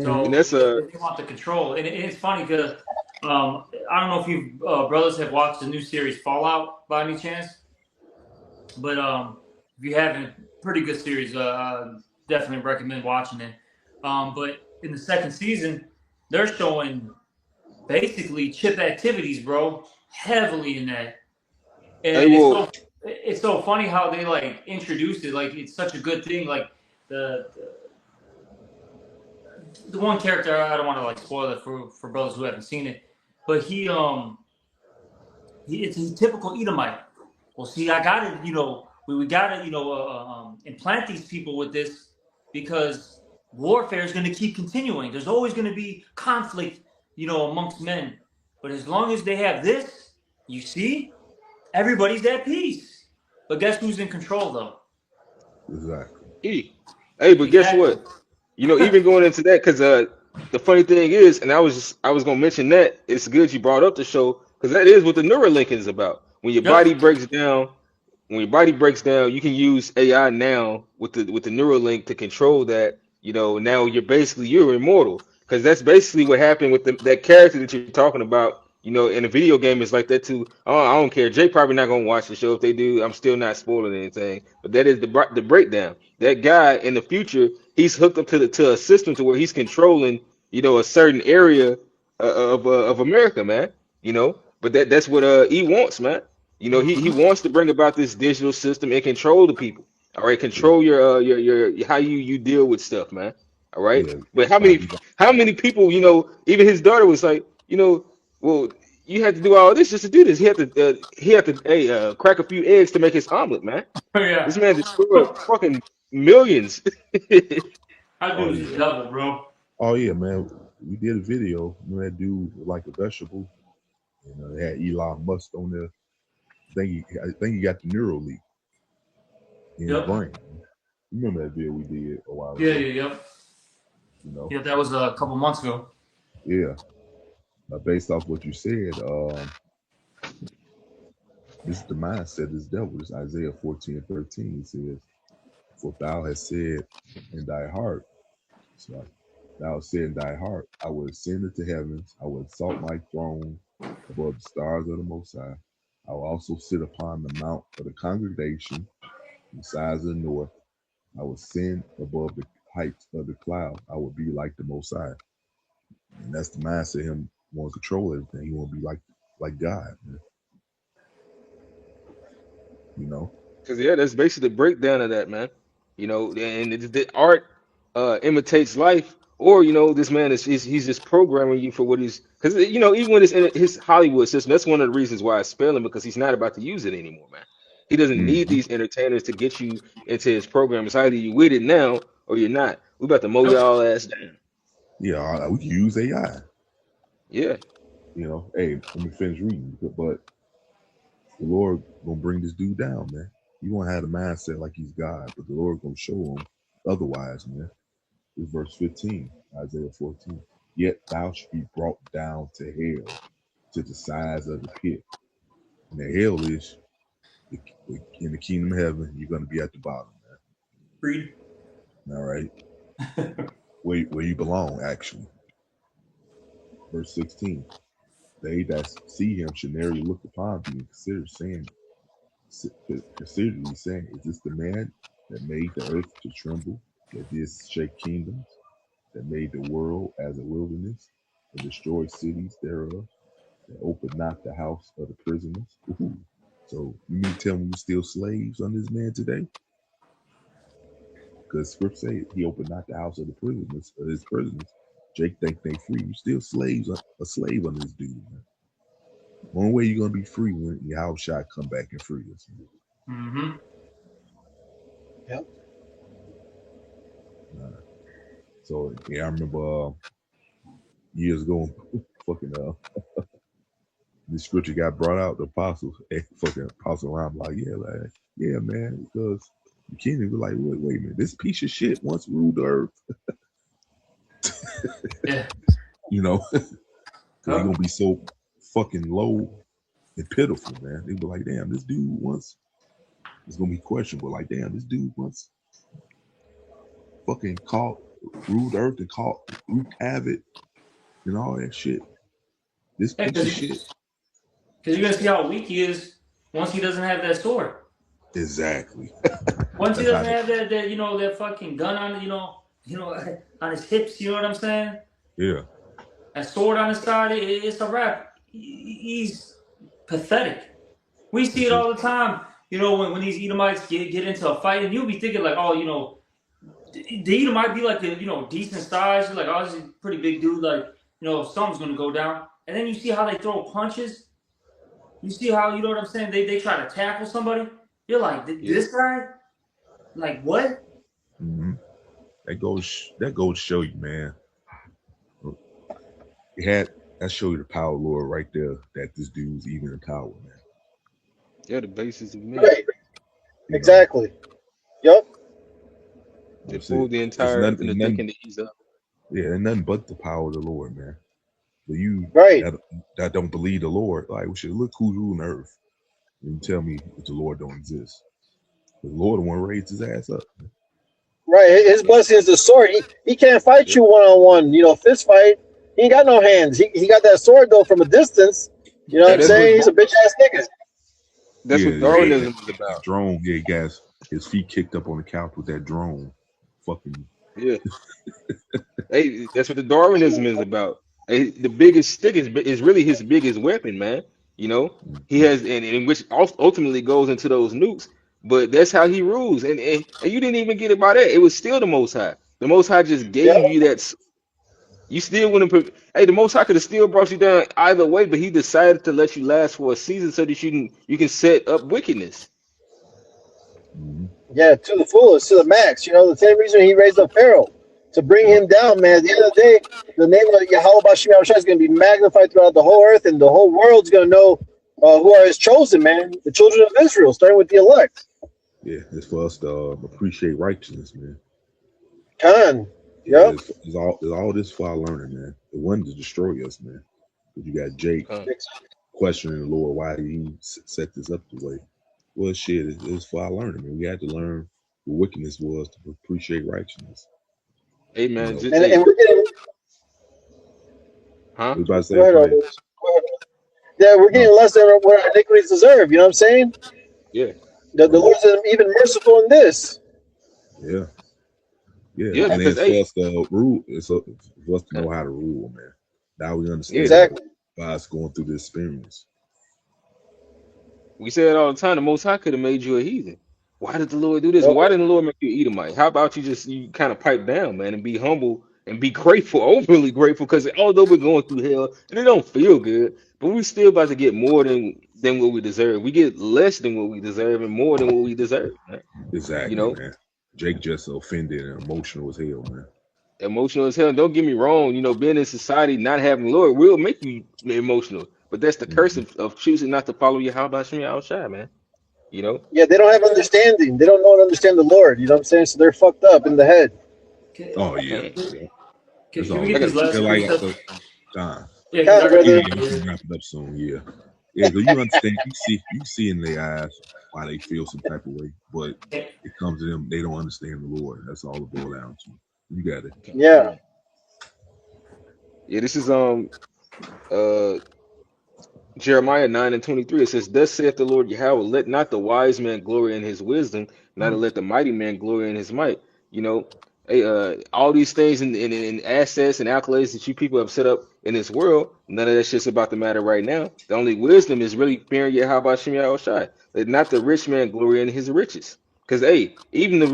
So And that's they want the control. And it's funny because I don't know if you brothers have watched the new series Fallout by any chance, but if you haven't, pretty good series. Definitely recommend watching it. But in the second season, they're showing basically chip activities, bro, heavily in that. And it's so funny how they like introduced it. Like it's such a good thing. Like the one character, I don't want to like spoil it for brothers who haven't seen it, but he it's a typical Edomite. Well, see, I got to, you know, we got to, you know, implant these people with this because warfare is going to keep continuing. There's always going to be conflict, you know, amongst men. But as long as they have this, you see, everybody's at peace. But guess who's in control, though? Exactly. Hey, but guess what? You know, even going into that, because the funny thing is, and I was gonna mention that it's good you brought up the show because that is what the Neuralink is about. When your body breaks down, you can use AI now with the Neuralink to control that. You know, now you're immortal because that's basically what happened with that character that you're talking about. You know, in a video game, it's like that too. I don't care. Jake probably not gonna watch the show. If they do, I'm still not spoiling anything. But that is the breakdown. That guy in the future, he's hooked up to a system to where he's controlling, you know, a certain area of America, man. You know, but that's what he wants, man. You know, he wants to bring about this digital system and control the people. All right, control your how you deal with stuff, man. All right, Yeah. but how many people, you know, even his daughter was like, you know, well, you had to do all this just to do this. He had to crack a few eggs to make his omelet, man. Yeah. This man destroyed fucking millions. I do this double, bro. Oh yeah, man. We did a video. You know, that dude was like a vegetable. You know, they had Elon Musk on there. I think he got the neural leak in his Yep. brain. You remember that video we did a while ago? Yeah. Yep. You know? Yeah, that was a couple months ago. Yeah. Based off what you said, this is the mindset of this devil. This Isaiah 14:13 says, "For thou hast said in thy heart, so thou hast said in thy heart, I will ascend into heavens, I will exalt my throne above the stars of the Most High. I will also sit upon the mount of the congregation, the sides of the north. I will ascend above the heights of the cloud. I will be like the Most High." And that's the mindset of him want to control everything. He want to be like God, man. You know? Because yeah, that's basically the breakdown of that, man. You know, and the art imitates life, or you know, this man he's just programming you for what he's. Because you know, even when it's in his Hollywood system, that's one of the reasons why it's failing, because he's not about to use it anymore, man. He doesn't need Mhm. these entertainers to get you into his program. It's either you with it now or you're not. We about to mow y'all ass down. Yeah, we can use AI. Yeah, You know, hey, let me finish reading. But the Lord gonna bring this dude down, man. You won't have the mindset like he's God, but the Lord gonna show him otherwise, man. This verse 15, Isaiah 14. Yet thou shalt be brought down to hell, to the sides of the pit. And the hell is in the kingdom of heaven, you're gonna be at the bottom, man. Read. All right. Where you belong, actually. Verse 16. They that see him should narrowly look upon thee and consider thee, saying, is this the man that made the earth to tremble, that did shake kingdoms, that made the world as a wilderness, and destroyed cities thereof, that opened not the house of the prisoners? Ooh. So you mean to tell me we're still slaves under this man today? Because script say he opened not the house of the prisoners, of his prisoners. Jake think they free. You still slaves, a slave under this dude, man. One way you're gonna be free when your house shot come back and free us. Mm-hmm. Yep. So yeah, I remember years ago, fucking this scripture got brought out. The apostles, fucking apostle around like, yeah, man, because the kingdom was like, wait a minute, this piece of shit once ruled the earth. Yeah. You know, they're gonna be so fucking low and pitiful, man. They be like, damn, this dude once. It's gonna be questionable. Like, damn, this dude once fucking ruled the earth and wreaked havoc and all that shit. This piece of shit. Because you're gonna see how weak he is once he doesn't have that sword. Exactly. Once he doesn't have that that fucking gun on on his hips. You know what I'm saying? Yeah. That sword on his side. It's a wrap. He's pathetic. We see it all the time. You know, when these Edomites get into a fight, and you'll be thinking like, oh, the Edomite be like a decent size. You're like, oh, this is a pretty big dude. Like, something's gonna go down. And then you see how they throw punches. You see how, you know what I'm saying? They try to tackle somebody. You're like, this guy? Like, what? Mm-hmm. That goes to show you, man. That show you the power, Lord, right there. That this dude's even in power, man. yeah, the basis of me. Right. Exactly. Yep. They pulled the entire earth into thinking that he's up. Yeah, and nothing but the power of the Lord, man. But you that don't believe the Lord, like, we should look who's ruling the earth. And tell me that the Lord don't exist. The Lord the one raised his ass up. Man. Right. His blessing is the sword. He can't fight you one-on-one, fist fight. He ain't got no hands. He got that sword though from a distance. You know what I'm saying? He's a bitch ass nigga. That's what Darwinism is about. Drone, he got his feet kicked up on the couch with that drone. Fucking yeah. Hey, that's what the Darwinism is about. Hey, the biggest stick is really his biggest weapon, man. You know, he has, and which ultimately goes into those nukes. But that's how he rules, and you didn't even get it by that. It was still the Most High. The Most High just gave you that. You still wouldn't put. Hey, the Most High could have still brought you down either way, but he decided to let you last for a season so that you can set up wickedness. Yeah, to the fullest, to the max. The same reason he raised up Pharaoh, to bring him down, man. At the end of the day, the name of Yahweh Bashim Yahushua is going to be magnified throughout the whole earth, and the whole world's going to know who are his chosen, man, the children of Israel, starting with the elect. Yeah, it's for us to appreciate righteousness, man. Khan. Yeah, Yep. it's all this for our learning, man. It wasn't to destroy us, man. But you got Jake Con. questioning the Lord why he set this up the way. Well, shit, it was for our learning, man. We had to learn what wickedness was to appreciate righteousness. Hey You man, know, just, And hey, we're getting huh? we about to say, go ahead, okay, Albert. Go ahead. Yeah, we're no, getting less than what our iniquities deserve. You know what I'm saying? Yeah, The right, Lord's even merciful in this. yeah, yeah, yeah, and because it's for hey, us to rule. It's for us to know how to rule, man. Now we yeah, understand Exactly. by us going through this experience. we say it all the time. The Most High could have made you a heathen. Why did the Lord do this? Yep. Why didn't the Lord make you an Edomite? How about you kind of pipe down, man, and be humble and be grateful, overly grateful? Because although we're going through hell and it don't feel good, but we still about to get more than what we deserve. We get less than what we deserve and more than what we deserve, man. You Exactly, know, man. Jake just offended and emotional as hell, man. emotional as hell. Don't get me wrong. You know, being in society, not having the Lord will make you emotional. But that's the curse Hmm. of choosing not to follow your how about Shemi outside, man. You know. Yeah, they don't have understanding. They don't know and understand the Lord. You know what I'm saying? So they're fucked up in the head. Okay, Oh yeah, Uh, yeah. okay, That's can we all get it I these got is. last They're like precepts? so. John. Yeah, because Khan, I gotta Yeah, brother. get yeah, out we of can here. wrap it up soon. Yeah, yeah, because you understand, you see in their eyes why they feel some type of way, but Okay. it comes to them, they don't understand the Lord. That's all it boils down to. You got it. Yeah. yeah, this is uh Jeremiah 9:23. It says, "Thus saith the Lord Yahweh, let not the wise man glory in his wisdom, neither let the mighty man glory in his might." You know, hey, all these things and assets and accolades that you people have set up in this world, none of that shit's about the matter right now. The only wisdom is really fearing Yahweh Shem Shai. Let not the rich man glory in his riches. Because hey, even the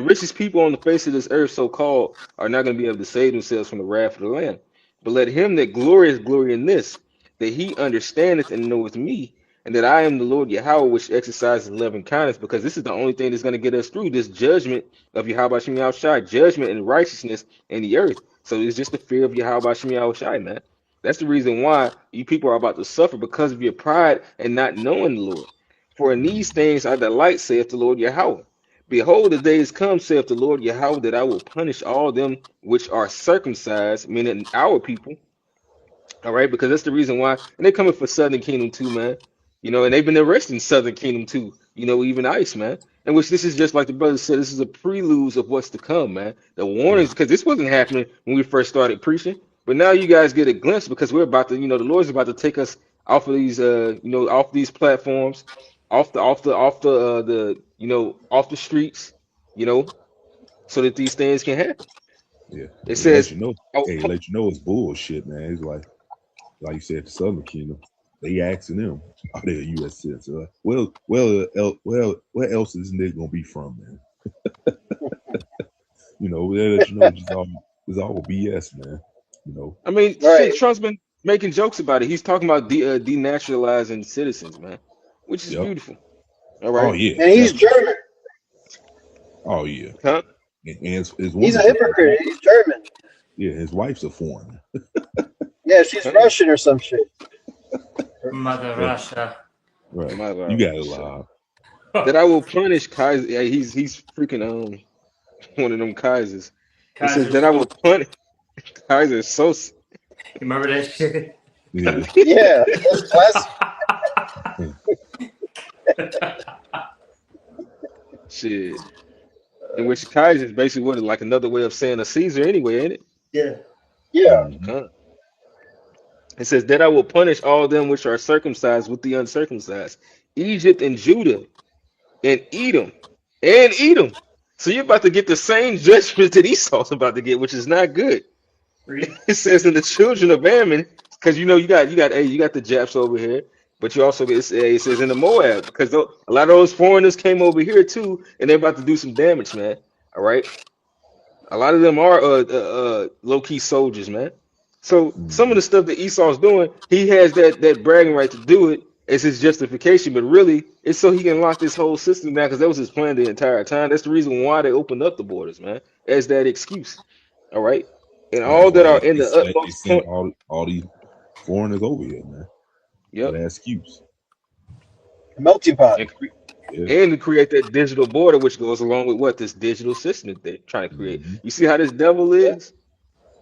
richest people on the face of this earth, so called, are not going to be able to save themselves from the wrath of the Lamb. But let him that glorieth glory in this, that he understandeth and knoweth me, and that I am the Lord Yahweh, which exercises loving kindness, because this is the only thing that's going to get us through this judgment of Yahweh Shem Shai, judgment and righteousness in the earth. So it's just the fear of Yahweh Shem Shai, man. That's the reason why you people are about to suffer because of your pride and not knowing the Lord. For in these things I delight, saith the Lord Yahweh. Behold, the days come, saith the Lord Yahweh, that I will punish all them which are circumcised, meaning our people, all right, because that's the reason why, and they're coming for Southern Kingdom too, man. You know, and they've been arresting Southern Kingdom too. You know, even ICE, man. And which this is just like the brother said, this is a prelude of what's to come, man. The warnings, because this wasn't happening when we first started preaching, but now you guys get a glimpse because we're about to, the Lord's about to take us off of these, off these platforms, off the streets, you know, so that these things can happen. Yeah, It and let says, you know. oh, Hey, let you know it's bullshit, man. It's like you said, the Southern Kingdom. They asking them, are they a U.S. citizen? Well, where else isn't they gonna be from, man? They let you know it's all BS, man. You know. I mean, shit, Right. Trump's been making jokes about it. He's talking about denaturalizing citizens, man, which is Yep. beautiful. All Oh right, yeah, And he's definitely. German. Oh yeah, huh? and his He's a woman's a foreigner. hypocrite. He's German. Yeah, his wife's a foreigner. Yeah, she's Huh? Russian or some shit. Mother Yeah, Russia. right. My You God, got it shit. live. That I will punish Kaiser. Yeah, he's freaking one of them Kaisers. It says Kaiser that I will Soze. punish Kaiser so You remember that shit? Yeah. Yeah, that's classic. shit. In which Kaiser is basically what like another way of saying a Caesar anyway, ain't it? Yeah. Yeah. Mhm. Huh? It says that I will punish all them which are circumcised with the uncircumcised, Egypt and Judah and Edom. So you're about to get the same judgment that Esau's about to get, which is not good. Read. It says in the children of Ammon, because you got the Japs over here, but you also get it says in the Moab, because a lot of those foreigners came over here too, and they're about to do some damage, man. All right, a lot of them are low key soldiers, man. So some of Mhm. the stuff that Esau's doing, he has that bragging right to do it as his justification, but really it's so he can lock this whole system down because that was his plan the entire time. That's the reason why they opened up the borders, man, as that excuse. All right, and Yeah, all that's that why are they, in they the sent they utmost sent point. all these foreigners over here, man, for Yep. that excuse. melting pot. and Yeah. and to create that digital border, which goes along with what this digital system that they're trying to create. Mm-hmm. You see how this devil Yep. is,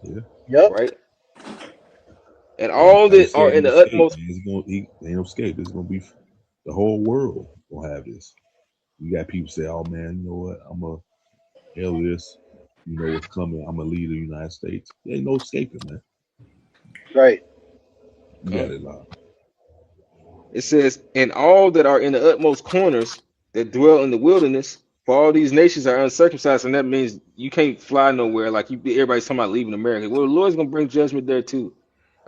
Yeah. Yep. right? And And all like you that said, are in no the escape, utmost. man. Ain't no escape. It's gonna be the whole world gonna have this. You got people say, "Oh man, you know what? I'm a hell this. You know what's coming. I'm gonna lead the United States. There ain't no escaping, man. Right. You got it, Lord. It says, and all that are in the utmost corners that dwell in the wilderness, for all these nations are uncircumcised, and that means you can't fly nowhere. Like everybody's talking about leaving America. Well, the Lord's gonna bring judgment there too.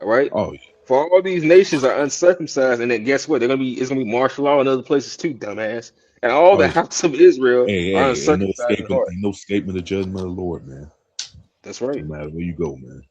All right. Oh, For all these nations are uncircumcised, and then guess what? It's gonna be martial law in other places too, dumbass. And all oh, the house of Israel are hey, uncircumcised at heart. ain't no escaping the judgment of the Lord, man. That's No right. matter where you go, man.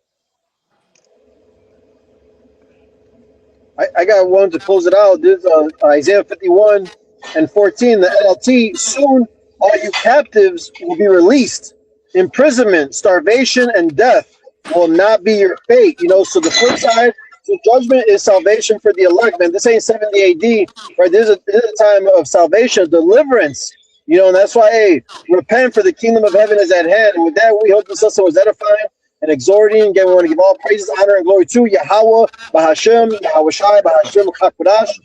I got one to close it out. This Isaiah 51 and 14, the NLT. Soon all you captives will be released. Imprisonment, starvation, and death will not be your fate. You know, so the flip side, so judgment is salvation for the elect, man. This ain't 70 AD, right? This is a time of salvation, deliverance. You know, and that's why, hey, repent, for the kingdom of heaven is at hand. And with that, we hope this lesson was edifying and exhorting. Again, we want to give all praises, honor, and glory to Yahweh, Bahashem, Yahweh Shai, Bahashem, Kakwadash.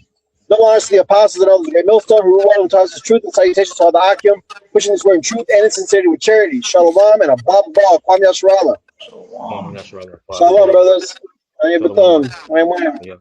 No honors to the apostles and others of the great millstone who reward them to us his truth and salutations to all the Akim, pushing this word in truth and in sincerity with charity. Shalom and a baba Kwam Yasharala. Kwame Nasrallah. Shalom, brothers. Shalom. Ayah